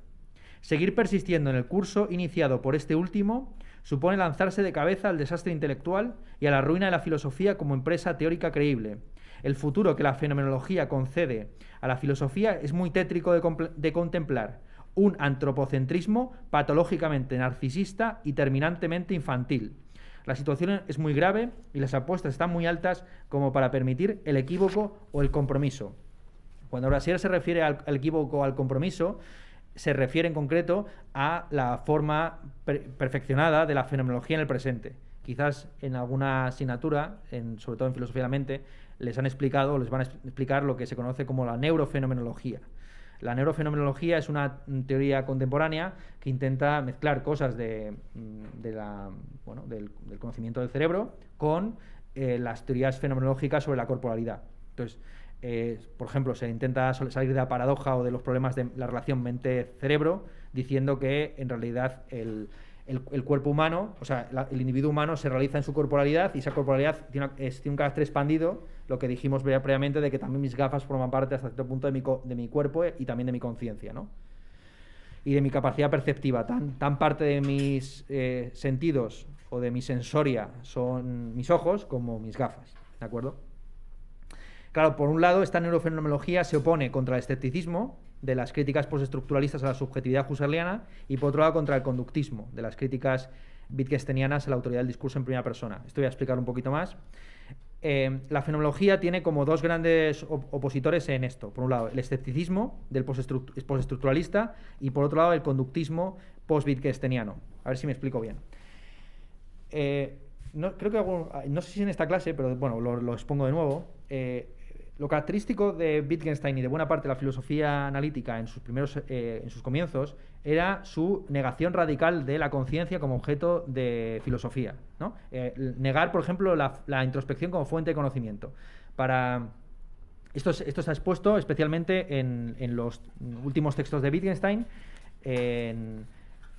Seguir persistiendo en el curso iniciado por este último supone lanzarse de cabeza al desastre intelectual y a la ruina de la filosofía como empresa teórica creíble. El futuro que la fenomenología concede a la filosofía es muy tétrico de contemplar. Un antropocentrismo patológicamente narcisista y terminantemente infantil. La situación es muy grave y las apuestas están muy altas como para permitir el equívoco o el compromiso. Cuando Brasier se refiere al equívoco o al compromiso, se refiere en concreto a la forma perfeccionada de la fenomenología en el presente. Quizás en alguna asignatura, sobre todo en filosofía de la mente, les van a explicar lo que se conoce como la neurofenomenología. La neurofenomenología es una teoría contemporánea que intenta mezclar cosas del conocimiento del cerebro con las teorías fenomenológicas sobre la corporalidad. Entonces, por ejemplo, se intenta salir de la paradoja o de los problemas de la relación mente-cerebro diciendo que en realidad el cuerpo humano, o sea, el individuo humano se realiza en su corporalidad y esa corporalidad tiene un carácter expandido, lo que dijimos previamente de que también mis gafas forman parte hasta cierto punto de mi cuerpo y también de mi conciencia, ¿no? Y de mi capacidad perceptiva. Tan parte de mis sentidos o de mi sensoria son mis ojos como mis gafas, ¿de acuerdo? Claro, por un lado, esta neurofenomenología se opone contra el escepticismo de las críticas postestructuralistas a la subjetividad husserliana y, por otro lado, contra el conductismo de las críticas wittgensteinianas a la autoridad del discurso en primera persona. Esto voy a explicar un poquito más. La fenomenología tiene como 2 grandes opositores en esto. Por un lado, el escepticismo del postestructuralista y, por otro lado, el conductismo post-wittgensteiniano. A ver si me explico bien. No sé si en esta clase, pero bueno, lo expongo de nuevo. Lo característico de Wittgenstein y de buena parte de la filosofía analítica en sus comienzos era su negación radical de la conciencia como objeto de filosofía, ¿no? Negar, por ejemplo, la introspección como fuente de conocimiento. Esto se ha expuesto especialmente en los últimos textos de Wittgenstein, en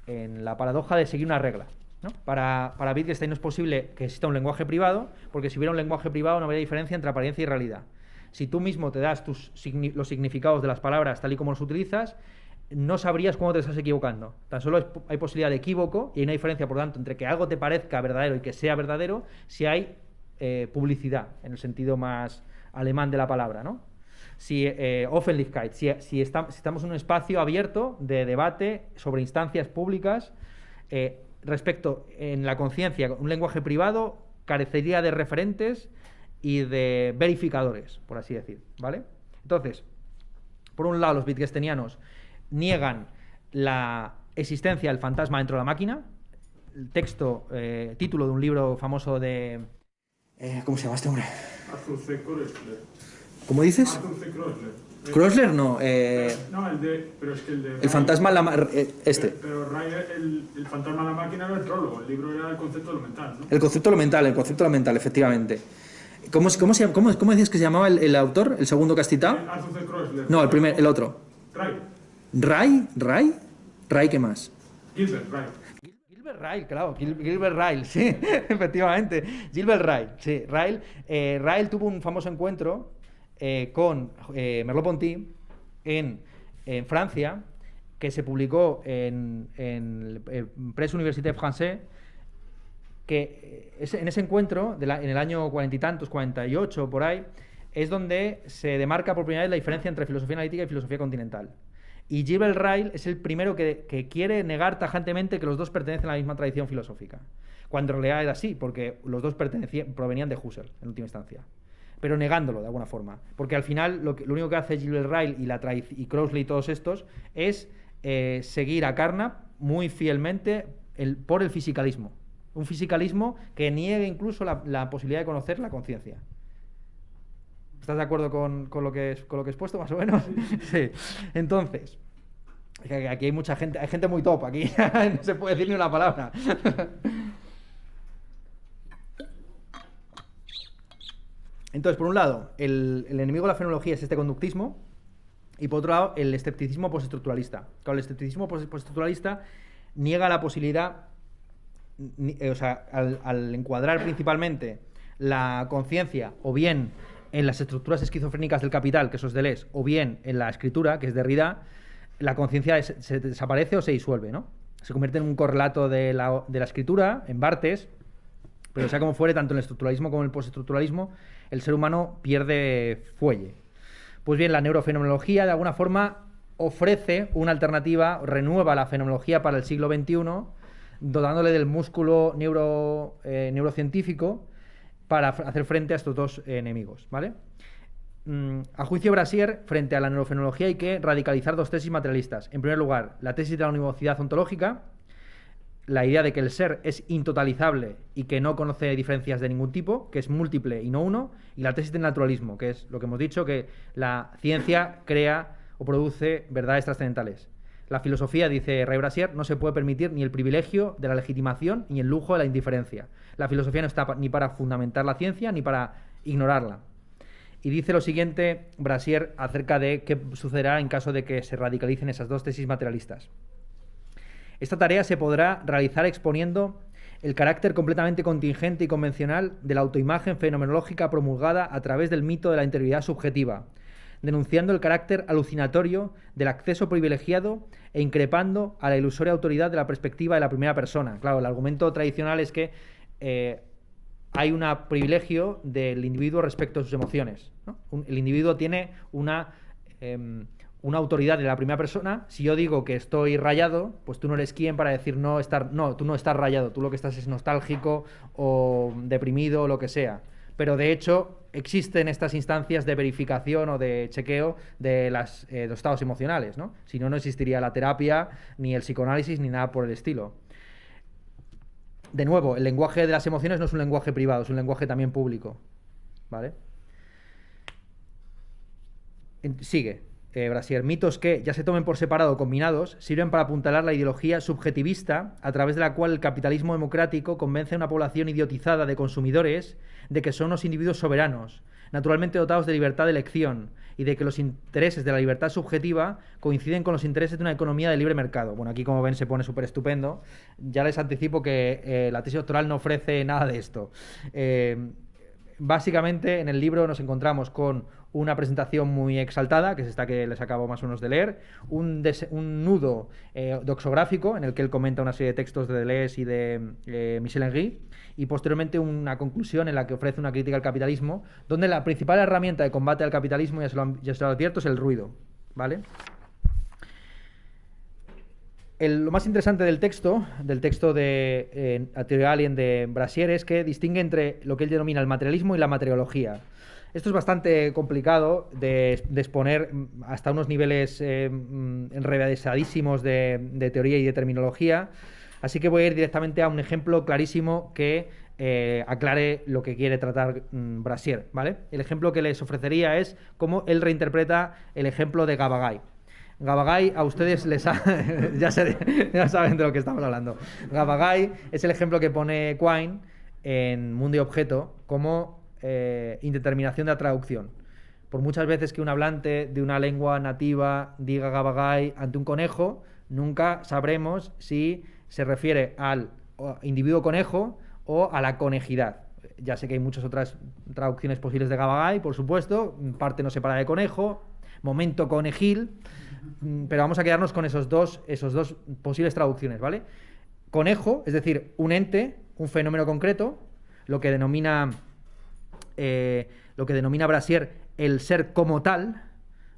la paradoja de seguir una regla, ¿no? Para Wittgenstein no es posible que exista un lenguaje privado, porque si hubiera un lenguaje privado no habría diferencia entre apariencia y realidad. Si tú mismo te das los significados de las palabras tal y como los utilizas, no sabrías cuándo te estás equivocando. Tan solo hay posibilidad de equívoco, y hay una diferencia, por lo tanto, entre que algo te parezca verdadero y que sea verdadero, si hay publicidad, en el sentido más alemán de la palabra, ¿no? Si Offentlichkeit, si estamos en un espacio abierto de debate sobre instancias públicas, respecto en la conciencia, un lenguaje privado carecería de referentes y de verificadores, por así decir, ¿vale? Entonces, por un lado, los wittgensteinianos niegan la existencia del fantasma dentro de la máquina. El título de un libro famoso de... ¿cómo se llama este hombre? Arthur C. Koestler. ¿Cómo dices? Arthur C. Koestler. Kreuzler no. No, pero es que el de... El fantasma, Pero Ray, el fantasma de la máquina era el prólogo, el libro era el concepto elemental, ¿no? El concepto elemental, efectivamente. ¿Cómo decías que se llamaba el autor, el segundo que has citado? Arthur C. Koestler. No, el otro. ¿Ray qué más? Gilbert Ryle, claro, Gilbert Ryle, sí, efectivamente. Gilbert Ryle, sí. Ryle tuvo un famoso encuentro con Merleau-Ponty en Francia, que se publicó en Presse Université Française, que en ese encuentro, en el año 40 y tantos, 48, por ahí, es donde se demarca por primera vez la diferencia entre filosofía analítica y filosofía continental. Y Gilbert Ryle es el primero que quiere negar tajantemente que los dos pertenecen a la misma tradición filosófica, cuando en realidad era así, porque los dos provenían de Husserl, en última instancia, pero negándolo de alguna forma, porque al final lo único que hace Gilbert Ryle y Crowley y todos estos es seguir a Carnap muy fielmente por el fisicalismo, un fisicalismo que niega incluso la posibilidad de conocer la conciencia. ¿Estás de acuerdo con lo que he expuesto, más o menos? Sí. Entonces, aquí hay mucha gente, hay gente muy top aquí, no se puede decir ni una palabra. Entonces, por un lado, el enemigo de la fenomenología es este conductismo, y por otro lado, el escepticismo postestructuralista. Claro, el escepticismo postestructuralista niega la posibilidad, al encuadrar principalmente la conciencia o bien en las estructuras esquizofrénicas del Capital, que eso es Deleuze, o bien en la escritura, que es Derrida, la conciencia se desaparece o se disuelve, ¿no? Se convierte en un correlato de la escritura, en Barthes, pero sea como fuere, tanto en el estructuralismo como en el postestructuralismo, el ser humano pierde fuelle. Pues bien, la neurofenomenología, de alguna forma, ofrece una alternativa, renueva la fenomenología para el siglo XXI, dotándole del músculo neurocientífico para hacer frente a estos dos enemigos, ¿vale? A juicio de Brasier, frente a la neurofenomenología hay que radicalizar dos tesis materialistas. En primer lugar, la tesis de la univocidad ontológica, la idea de que el ser es intotalizable y que no conoce diferencias de ningún tipo, que es múltiple y no uno, y la tesis del naturalismo, que es lo que hemos dicho, que la ciencia crea o produce verdades trascendentales. La filosofía, dice Ray Brasier, no se puede permitir ni el privilegio de la legitimación ni el lujo de la indiferencia. La filosofía no está ni para fundamentar la ciencia ni para ignorarla. Y dice lo siguiente Brasier acerca de qué sucederá en caso de que se radicalicen esas dos tesis materialistas. Esta tarea se podrá realizar exponiendo el carácter completamente contingente y convencional de la autoimagen fenomenológica promulgada a través del mito de la interioridad subjetiva, denunciando el carácter alucinatorio del acceso privilegiado e increpando a la ilusoria autoridad de la perspectiva de la primera persona. Claro, el argumento tradicional es que hay un privilegio del individuo respecto a sus emociones, ¿no? El individuo tiene una autoridad de la primera persona. Si yo digo que estoy rayado, pues tú no eres quien para decir no, tú no estás rayado, tú lo que estás es nostálgico o deprimido o lo que sea. Pero de hecho existen estas instancias de verificación o de chequeo de los estados emocionales, ¿no? Si no, no existiría la terapia, ni el psicoanálisis, ni nada por el estilo. De nuevo, el lenguaje de las emociones no es un lenguaje privado, es un lenguaje también público, ¿vale? Sigue Brasier. Mitos que, ya se tomen por separado o combinados, sirven para apuntalar la ideología subjetivista a través de la cual el capitalismo democrático convence a una población idiotizada de consumidores de que son unos individuos soberanos, naturalmente dotados de libertad de elección y de que los intereses de la libertad subjetiva coinciden con los intereses de una economía de libre mercado. Bueno, aquí como ven se pone súper estupendo. Ya les anticipo que la tesis doctoral no ofrece nada de esto. Básicamente en el libro nos encontramos con una presentación muy exaltada, que es esta que les acabo más o menos de leer, un nudo doxográfico en el que él comenta una serie de textos de Deleuze y de Michel Henry, y posteriormente una conclusión en la que ofrece una crítica al capitalismo, donde la principal herramienta de combate al capitalismo, ya se lo advierto, es el ruido, ¿vale? Lo más interesante del texto de A Teoría Alien de Brassier es que distingue entre lo que él denomina el materialismo y la materiología. Esto es bastante complicado de exponer hasta unos niveles enrevesadísimos de teoría y de terminología, así que voy a ir directamente a un ejemplo clarísimo que aclare lo que quiere tratar Brassier, ¿vale? El ejemplo que les ofrecería es cómo él reinterpreta el ejemplo de Gavagai. Gavagai, a ustedes ya saben de lo que estamos hablando. Gavagai es el ejemplo que pone Quine en Mundo y Objeto como indeterminación de la traducción. Por muchas veces que un hablante de una lengua nativa diga Gavagai ante un conejo, nunca sabremos si se refiere al individuo conejo o a la conejidad. Ya sé que hay muchas otras traducciones posibles de Gavagai, por supuesto, parte no separada de conejo, momento conejil, pero vamos a quedarnos con esos dos posibles traducciones, ¿vale? Conejo, es decir, un ente, un fenómeno concreto, lo que denomina Brassier el ser como tal,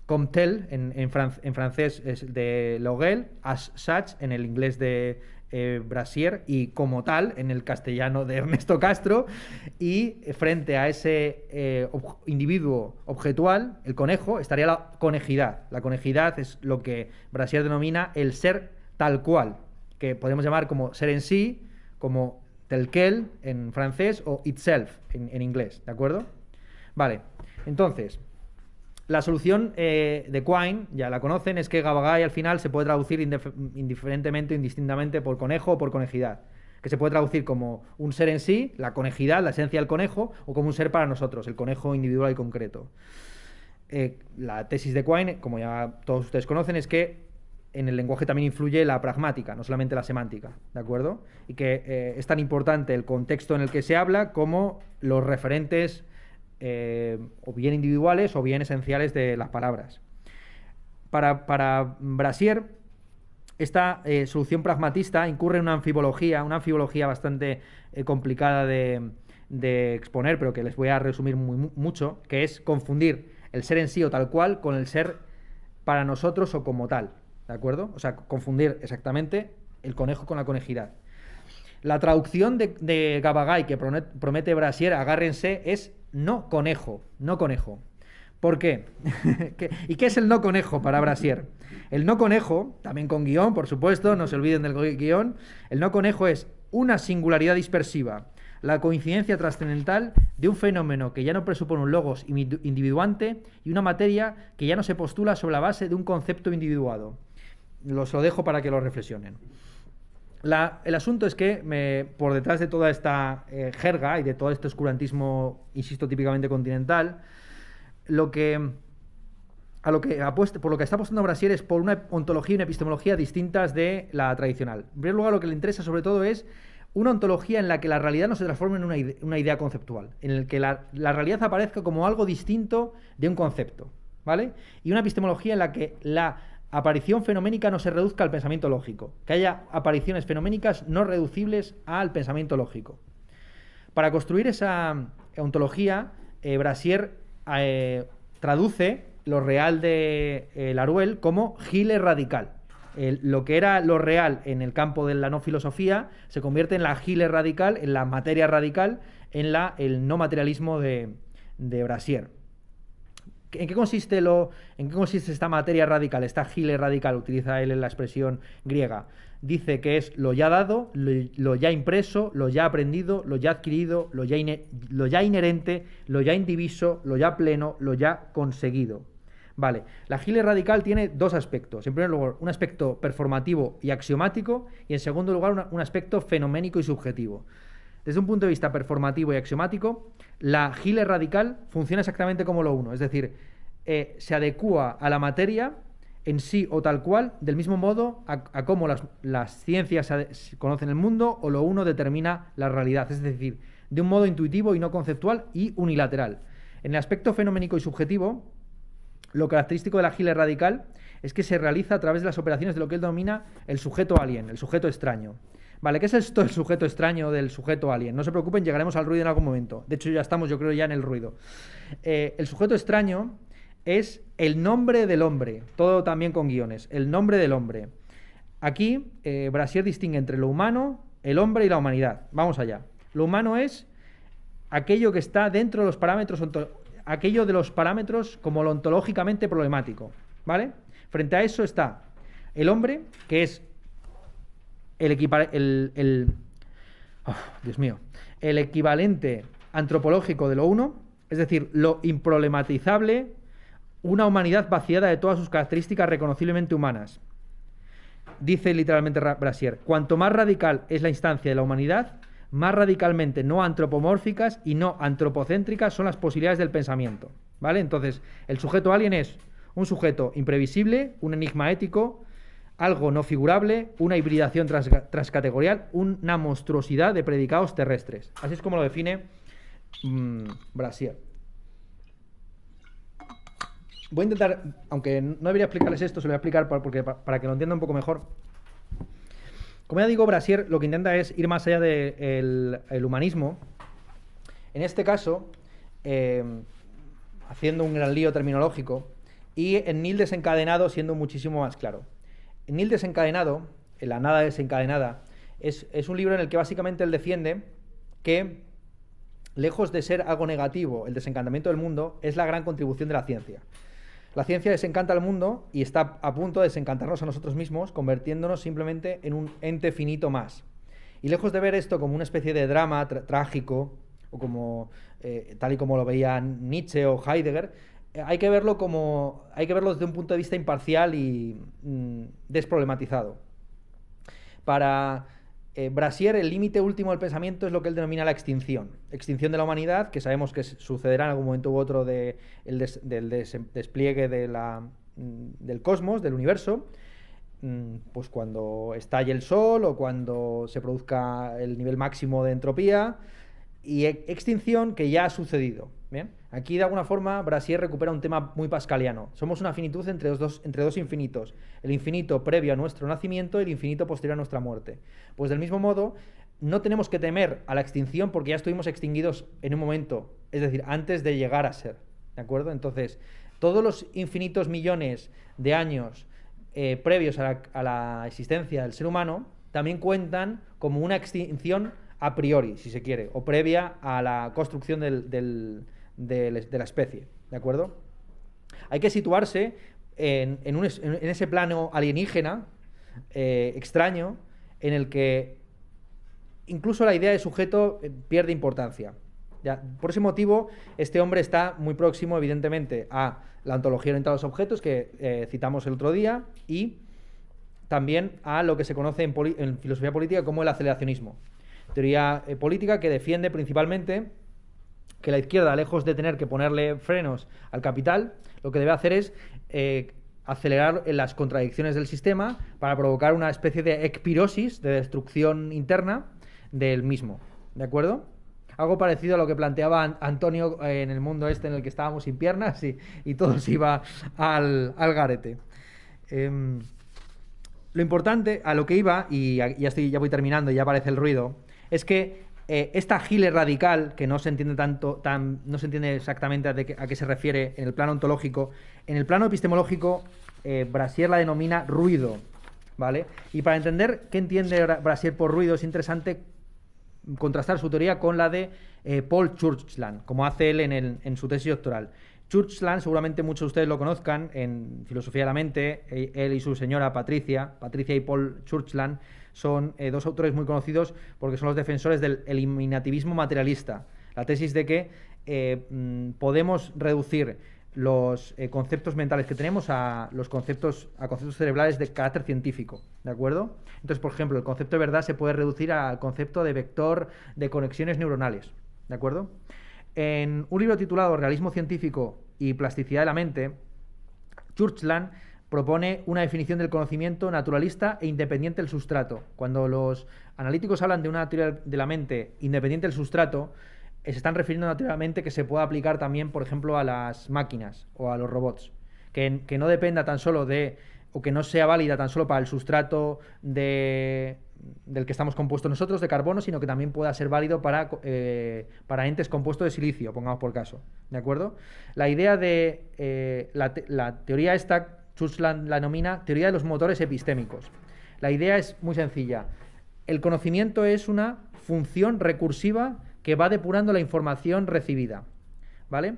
comme tel, en francés es de Logel, as such, en el inglés de Brassier, y como tal, en el castellano de Ernesto Castro, y frente a ese individuo objetual, el conejo, estaría la conejidad. La conejidad es lo que Brassier denomina el ser tal cual, que podemos llamar como ser en sí, como tel quel en francés, o itself en inglés, ¿de acuerdo? Vale, entonces, la solución de Quine, ya la conocen, es que Gavagai al final se puede traducir indiferentemente o indistintamente por conejo o por conejidad, que se puede traducir como un ser en sí, la conejidad, la esencia del conejo, o como un ser para nosotros, el conejo individual y concreto. La tesis de Quine, como ya todos ustedes conocen, es que en el lenguaje también influye la pragmática, no solamente la semántica, ¿de acuerdo? Y que es tan importante el contexto en el que se habla como los referentes o bien individuales o bien esenciales de las palabras. Para Brassier, esta solución pragmatista incurre en una anfibología bastante complicada de exponer, pero que les voy a resumir mucho, que es confundir el ser en sí o tal cual con el ser para nosotros o como tal, ¿de acuerdo? O sea, confundir exactamente el conejo con la conejidad. La traducción de Gavagai que promete Brassier, agárrense, es no conejo, no conejo. ¿Por qué? ¿Y qué es el no conejo para Brassier? El no conejo, también con guión, por supuesto, no se olviden del guión, el no conejo es una singularidad dispersiva, la coincidencia trascendental de un fenómeno que ya no presupone un logos individuante y una materia que ya no se postula sobre la base de un concepto individuado. Los lo dejo para que lo reflexionen. El asunto es que por detrás de toda esta jerga y de todo este oscurantismo, insisto, típicamente continental, por lo que está apostando Brassier es por una ontología y una epistemología distintas de la tradicional. En primer lugar, lo que le interesa sobre todo es una ontología en la que la realidad no se transforme en una idea conceptual, en el que la realidad aparezca como algo distinto de un concepto, ¿vale? Y una epistemología en la que la aparición fenoménica no se reduzca al pensamiento lógico, que haya apariciones fenoménicas no reducibles al pensamiento lógico. Para construir esa ontología, Brassier traduce lo real de Laruelle como gile radical. Lo que era lo real en el campo de la no filosofía se convierte en la gile radical, en la materia radical, en el no materialismo de Brassier. ¿En qué consiste esta materia radical, esta gile radical? Utiliza él en la expresión griega. Dice que es lo ya dado, lo ya impreso, lo ya aprendido, lo ya adquirido, lo ya inherente, lo ya indiviso, lo ya pleno, lo ya conseguido. Vale, la gile radical tiene dos aspectos. En primer lugar, un aspecto performativo y axiomático, y en segundo lugar, un aspecto fenoménico y subjetivo. Desde un punto de vista performativo y axiomático, la Gile radical funciona exactamente como lo 1, es decir, se adecúa a la materia en sí o tal cual, del mismo modo a cómo las ciencias conocen el mundo o lo 1 determina la realidad, es decir, de un modo intuitivo y no conceptual y unilateral. En el aspecto fenoménico y subjetivo, lo característico de la Gile radical es que se realiza a través de las operaciones de lo que él denomina el sujeto alien, el sujeto extraño. Vale, ¿qué es esto del sujeto extraño, del sujeto alien? No se preocupen, llegaremos al ruido en algún momento. De hecho, ya estamos, yo creo, ya en el ruido. El sujeto extraño es el nombre del hombre, todo también con guiones, el nombre del hombre. Aquí, Brasier distingue entre lo humano, el hombre y la humanidad. Vamos allá. Lo humano es aquello que está dentro de los parámetros, aquello de los parámetros como lo ontológicamente problemático, ¿vale? Frente a eso está el hombre, que es el equivalente antropológico de lo 1, es decir, lo improblematizable, una humanidad vaciada de todas sus características reconociblemente humanas. Dice literalmente Brasier, cuanto más radical es la instancia de la humanidad, más radicalmente no antropomórficas y no antropocéntricas son las posibilidades del pensamiento, ¿vale? Entonces, el sujeto alien es un sujeto imprevisible, un enigma ético, algo no figurable, una hibridación transcategorial, una monstruosidad de predicados terrestres. Así es como lo define Brasier. Voy a intentar, aunque no debería explicarles esto, se lo voy a explicar para que lo entiendan un poco mejor. Como ya digo, Brasier lo que intenta es ir más allá del humanismo. En este caso, haciendo un gran lío terminológico, y en Nil desencadenado siendo muchísimo más claro. En Nil desencadenado, en la nada desencadenada, es un libro en el que básicamente él defiende que, lejos de ser algo negativo, el desencantamiento del mundo es la gran contribución de la ciencia. La ciencia desencanta al mundo y está a punto de desencantarnos a nosotros mismos, convirtiéndonos simplemente en un ente finito más. Y lejos de ver esto como una especie de drama trágico, o como tal y como lo veían Nietzsche o Heidegger, hay que verlo desde un punto de vista imparcial y desproblematizado. Para Brasier, el límite último del pensamiento es lo que él denomina la extinción. Extinción de la humanidad, que sabemos que sucederá en algún momento u otro del despliegue del cosmos, del universo, pues cuando estalle el Sol o cuando se produzca el nivel máximo de entropía, y extinción que ya ha sucedido. ¿Bien? Aquí, de alguna forma, Brasier recupera un tema muy pascaliano. Somos una finitud entre dos infinitos. El infinito previo a nuestro nacimiento y el infinito posterior a nuestra muerte. Pues del mismo modo, no tenemos que temer a la extinción porque ya estuvimos extinguidos en un momento, es decir, antes de llegar a ser. ¿De acuerdo? Entonces, todos los infinitos millones de años previos a la existencia del ser humano también cuentan como una extinción a priori, si se quiere, o previa a la construcción de la especie, ¿de acuerdo? Hay que situarse en ese plano alienígena extraño en el que incluso la idea de sujeto pierde importancia. Ya, por ese motivo, este hombre está muy próximo, evidentemente, a la ontología orientada a los objetos, que citamos el otro día, y también a lo que se conoce en filosofía política como el aceleracionismo. Teoría política que defiende principalmente que la izquierda, lejos de tener que ponerle frenos al capital, lo que debe hacer es acelerar las contradicciones del sistema para provocar una especie de ekpirosis, de destrucción interna del mismo. ¿De acuerdo? Algo parecido a lo que planteaba Antonio en el mundo este en el que estábamos sin piernas y todo se iba al garete. Lo importante, a lo que iba, y ya voy terminando y ya aparece el ruido, es que esta Gile radical, que no se entiende no se entiende exactamente a qué se refiere en el plano ontológico, en el plano epistemológico, Brasier la denomina ruido, ¿vale? Y para entender qué entiende Brasier por ruido, es interesante contrastar su teoría con la de Paul Churchland, como hace él en su tesis doctoral. Churchland, seguramente muchos de ustedes lo conozcan en Filosofía de la Mente, él y su señora Patricia y Paul Churchland, son dos autores muy conocidos porque son los defensores del eliminativismo materialista, la tesis de que podemos reducir los conceptos mentales que tenemos a conceptos cerebrales de carácter científico, ¿de acuerdo? Entonces, por ejemplo, el concepto de verdad se puede reducir al concepto de vector de conexiones neuronales, ¿de acuerdo? En un libro titulado Realismo científico y plasticidad de la mente, Churchland propone una definición del conocimiento naturalista e independiente del sustrato. Cuando los analíticos hablan de una teoría de la mente independiente del sustrato, se están refiriendo naturalmente que se pueda aplicar también, por ejemplo, a las máquinas o a los robots. Que no dependa tan solo de, o que no sea válida tan solo para el sustrato del que estamos compuestos nosotros, de carbono, sino que también pueda ser válido para entes compuestos de silicio, pongamos por caso. ¿De acuerdo? La idea de la teoría esta, Churchland la denomina teoría de los motores epistémicos. La idea es muy sencilla. El conocimiento es una función recursiva que va depurando la información recibida, ¿vale?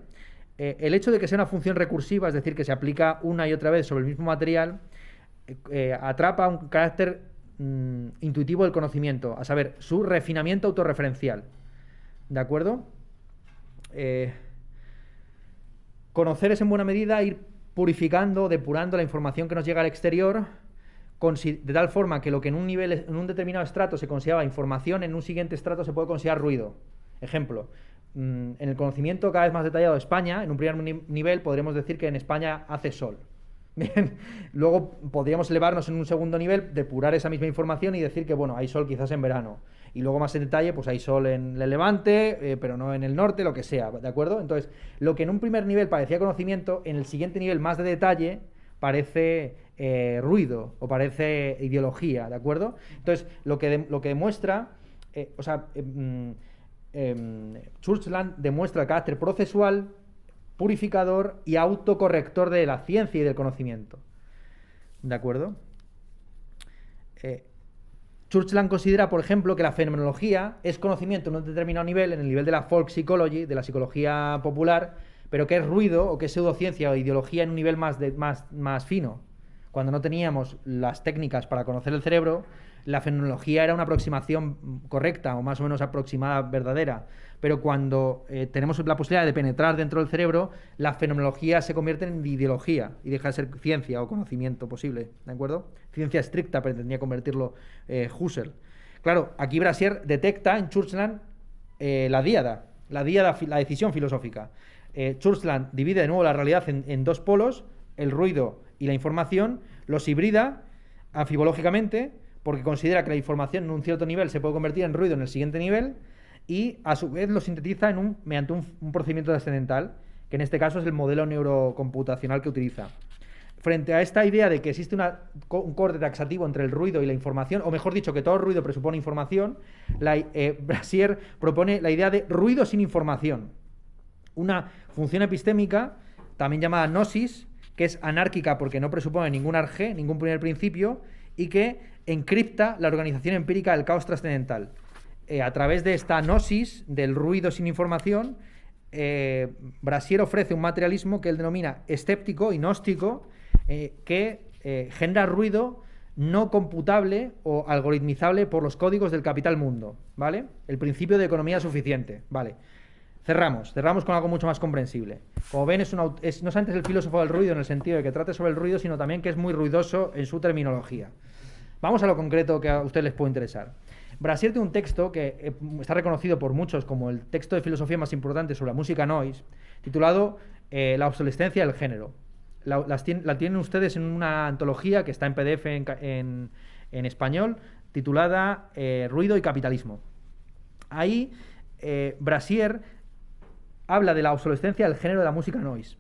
El hecho de que sea una función recursiva, es decir, que se aplica una y otra vez sobre el mismo material, atrapa un carácter intuitivo del conocimiento, a saber, su refinamiento autorreferencial, ¿de acuerdo? Conocer es en buena medida ir purificando, depurando la información que nos llega al exterior, de tal forma que lo que en un determinado estrato se consideraba información, en un siguiente estrato se puede considerar ruido. Ejemplo, en el conocimiento cada vez más detallado de España, en un primer nivel podremos decir que en España hace sol. Bien, luego podríamos elevarnos en un segundo nivel, depurar esa misma información y decir que, bueno, hay sol quizás en verano. Y luego más en detalle, pues hay sol en el Levante, pero no en el norte, lo que sea, ¿de acuerdo? Entonces, lo que en un primer nivel parecía conocimiento, en el siguiente nivel más de detalle parece ruido o parece ideología, ¿de acuerdo? Entonces, lo que demuestra, Churchland demuestra el carácter procesual, purificador y autocorrector de la ciencia y del conocimiento, ¿de acuerdo? Churchland considera, por ejemplo, que la fenomenología es conocimiento en un determinado nivel, en el nivel de la folk psychology, de la psicología popular, pero que es ruido o que es pseudociencia o ideología en un nivel más fino. Cuando no teníamos las técnicas para conocer el cerebro, la fenomenología era una aproximación correcta o más o menos aproximada, verdadera. Pero cuando tenemos la posibilidad de penetrar dentro del cerebro, la fenomenología se convierte en ideología y deja de ser ciencia o conocimiento posible, ¿de acuerdo? Ciencia estricta pretendía convertirlo Husserl. Claro, aquí Brasier detecta en Churchland la díada, la decisión filosófica. Churchland divide de nuevo la realidad en dos polos, el ruido y la información, los hibrida anfibológicamente, porque considera que la información en un cierto nivel se puede convertir en ruido en el siguiente nivel, y a su vez lo sintetiza mediante un procedimiento trascendental, que en este caso es el modelo neurocomputacional que utiliza. Frente a esta idea de que existe un corte taxativo entre el ruido y la información, o mejor dicho, que todo ruido presupone información, Brasier propone la idea de ruido sin información, una función epistémica, también llamada gnosis, que es anárquica porque no presupone ningún arjé, ningún primer principio, y que encripta la organización empírica del caos trascendental. A través de esta gnosis del ruido sin información, Brasier ofrece un materialismo que él denomina escéptico y gnóstico, que genera ruido no computable o algoritmizable por los códigos del capital mundo, ¿vale? El principio de economía suficiente, ¿vale? Cerramos con algo mucho más comprensible. Como ven, no solamente es el filósofo del ruido en el sentido de que trate sobre el ruido, sino también que es muy ruidoso en su terminología. Vamos a lo concreto que a ustedes les puede interesar. Brasier tiene un texto que está reconocido por muchos como el texto de filosofía más importante sobre la música noise, titulado La obsolescencia del género. La tienen ustedes en una antología que está en PDF en español, titulada Ruido y capitalismo. Ahí Brasier habla de la obsolescencia del género de la música noise.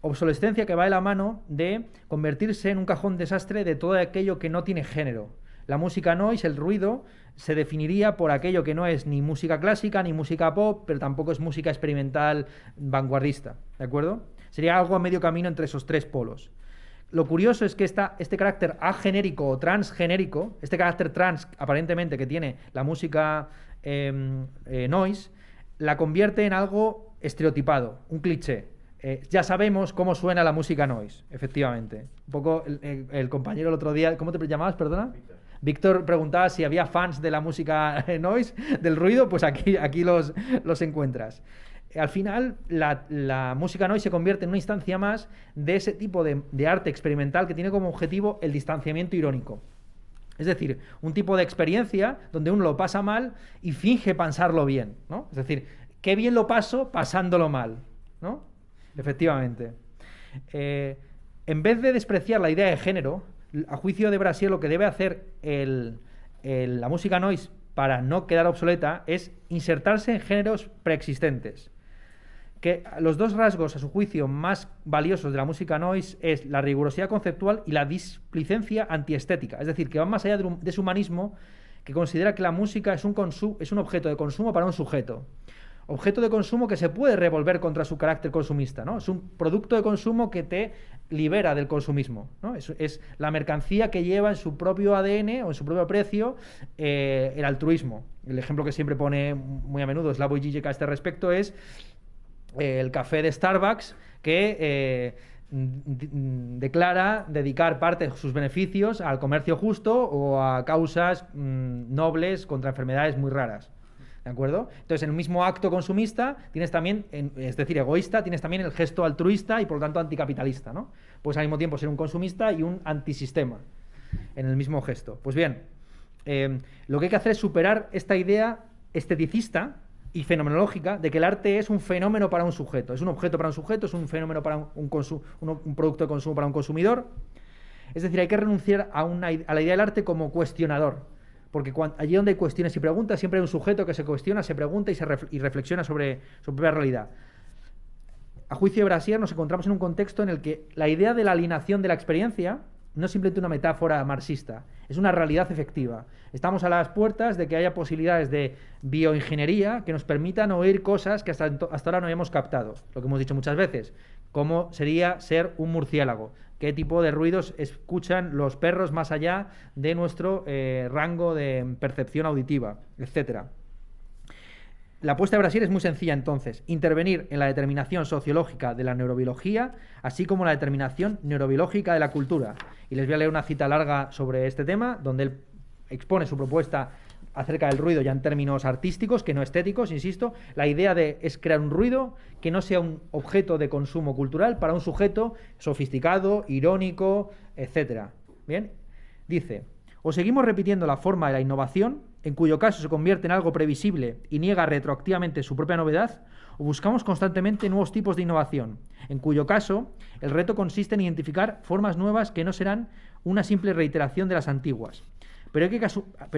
Obsolescencia que va de la mano de convertirse en un cajón desastre de todo aquello que no tiene género. La música noise, el ruido, se definiría por aquello que no es ni música clásica ni música pop, pero tampoco es música experimental vanguardista, ¿de acuerdo? Sería algo a medio camino entre esos tres polos. Lo curioso es que este carácter agenérico o transgenérico, este carácter trans aparentemente que tiene la música noise, la convierte en algo estereotipado, un cliché. Ya sabemos cómo suena la música noise, efectivamente. Un poco el compañero el otro día, ¿cómo te llamabas, perdona? Víctor preguntaba si había fans de la música noise, del ruido, pues aquí los encuentras. al final la música noise se convierte en una instancia más de ese tipo de arte experimental que tiene como objetivo el distanciamiento irónico. Es decir, un tipo de experiencia donde uno lo pasa mal y finge pasarlo bien, ¿no? Es decir, qué bien lo paso pasándolo mal, ¿no? Efectivamente. En vez de despreciar la idea de género, a juicio de Brasier lo que debe hacer la música noise para no quedar obsoleta es insertarse en géneros preexistentes. Que los dos rasgos, a su juicio, más valiosos de la música noise es la rigurosidad conceptual y la displicencia antiestética. Es decir, que van más allá de su humanismo, que considera que la música es un objeto de consumo para un sujeto. Objeto de consumo que se puede revolver contra su carácter consumista, ¿no? Es un producto de consumo que te libera del consumismo, ¿no? Es la mercancía que lleva en su propio ADN o en su propio precio el altruismo. El ejemplo que siempre pone muy a menudo Slavoj Žižek a este respecto es el café de Starbucks que declara dedicar parte de sus beneficios al comercio justo o a causas nobles contra enfermedades muy raras. ¿De acuerdo? Entonces, en el mismo acto consumista tienes también, es decir, egoísta, tienes también el gesto altruista y por lo tanto anticapitalista, ¿no? Puedes al mismo tiempo ser un consumista y un antisistema en el mismo gesto. Pues bien, lo que hay que hacer es superar esta idea esteticista y fenomenológica de que el arte es un fenómeno para un sujeto, es un objeto para un sujeto, es un fenómeno para un producto de consumo para un consumidor. Es decir, hay que renunciar a la idea del arte como cuestionador. Porque allí donde hay cuestiones y preguntas, siempre hay un sujeto que se cuestiona, se pregunta y reflexiona sobre su propia realidad. A juicio de Brasier nos encontramos en un contexto en el que la idea de la alienación de la experiencia no es simplemente una metáfora marxista, es una realidad efectiva. Estamos a las puertas de que haya posibilidades de bioingeniería que nos permitan oír cosas que hasta ahora no habíamos captado, lo que hemos dicho muchas veces, cómo sería ser un murciélago, qué tipo de ruidos escuchan los perros más allá de nuestro rango de percepción auditiva, etcétera. La apuesta de Brasier es muy sencilla entonces, intervenir en la determinación sociológica de la neurobiología, así como la determinación neurobiológica de la cultura. Y les voy a leer una cita larga sobre este tema, donde él expone su propuesta acerca del ruido ya en términos artísticos, que no estéticos, insisto. La idea es crear un ruido que no sea un objeto de consumo cultural para un sujeto sofisticado, irónico, etc. Bien, dice: o seguimos repitiendo la forma de la innovación, en cuyo caso se convierte en algo previsible y niega retroactivamente su propia novedad, o buscamos constantemente nuevos tipos de innovación, en cuyo caso el reto consiste en identificar formas nuevas que no serán una simple reiteración de las antiguas. Pero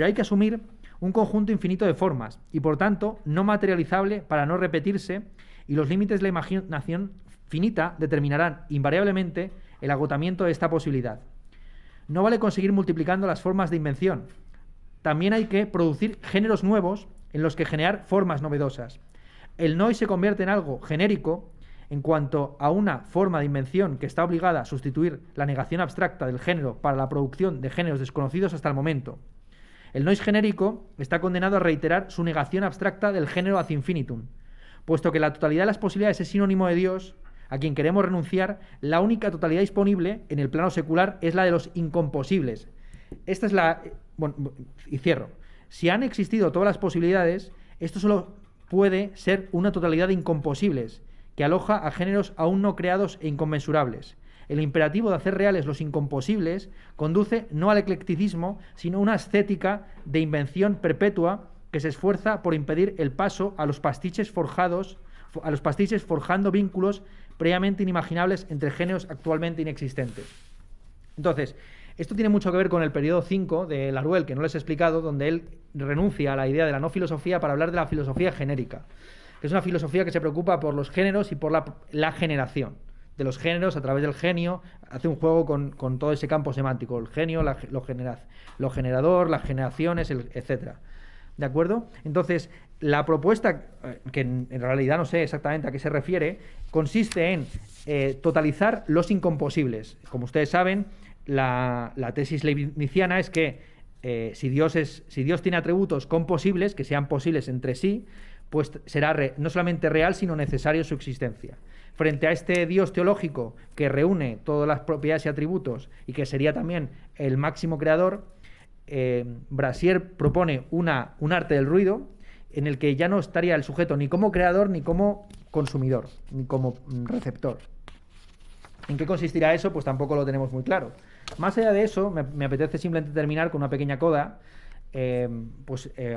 hay que asumir un conjunto infinito de formas y, por tanto, no materializable para no repetirse, y los límites de la imaginación finita determinarán invariablemente el agotamiento de esta posibilidad. No vale conseguir multiplicando las formas de invención. También hay que producir géneros nuevos en los que generar formas novedosas. El noise se convierte en algo genérico en cuanto a una forma de invención que está obligada a sustituir la negación abstracta del género para la producción de géneros desconocidos hasta el momento. El noise genérico está condenado a reiterar su negación abstracta del género ad infinitum. Puesto que la totalidad de las posibilidades es sinónimo de Dios, a quien queremos renunciar, la única totalidad disponible en el plano secular es la de los incomposibles. Esta es la... Bueno, y cierro. Si han existido todas las posibilidades, esto solo puede ser una totalidad de incomposibles, que aloja a géneros aún no creados e inconmensurables. El imperativo de hacer reales los incomposibles conduce no al eclecticismo, sino a una estética de invención perpetua que se esfuerza por impedir el paso a los pastiches forjando vínculos previamente inimaginables entre géneros actualmente inexistentes. Entonces, esto tiene mucho que ver con el periodo 5 de Laruelle, que no les he explicado, donde él renuncia a la idea de la no filosofía para hablar de la filosofía genérica, que es una filosofía que se preocupa por los géneros y por la generación de los géneros a través del genio. Hace un juego con todo ese campo semántico, el genio, lo generador, las generaciones, etc. ¿De acuerdo? Entonces, la propuesta, que en realidad no sé exactamente a qué se refiere, consiste en totalizar los incomposibles. Como ustedes saben, la tesis leibniziana es que si Dios tiene atributos composibles, que sean posibles entre sí, pues será no solamente real, sino necesario su existencia. Frente a este Dios teológico que reúne todas las propiedades y atributos y que sería también el máximo creador, Brasier propone un arte del ruido en el que ya no estaría el sujeto ni como creador ni como consumidor, ni como receptor. ¿En qué consistirá eso? Pues tampoco lo tenemos muy claro. Más allá de eso, me apetece simplemente terminar con una pequeña coda,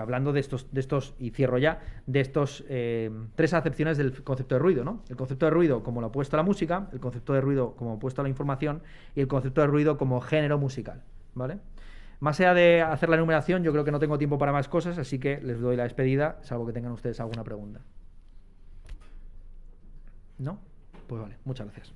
hablando de estos, y cierro ya, de estos 3 acepciones del concepto de ruido, ¿no? El concepto de ruido como lo opuesto a la música, el concepto de ruido como opuesto a la información y el concepto de ruido como género musical, ¿vale? Más allá de hacer la enumeración, yo creo que no tengo tiempo para más cosas, así que les doy la despedida, salvo que tengan ustedes alguna pregunta. ¿No? Pues vale, muchas gracias.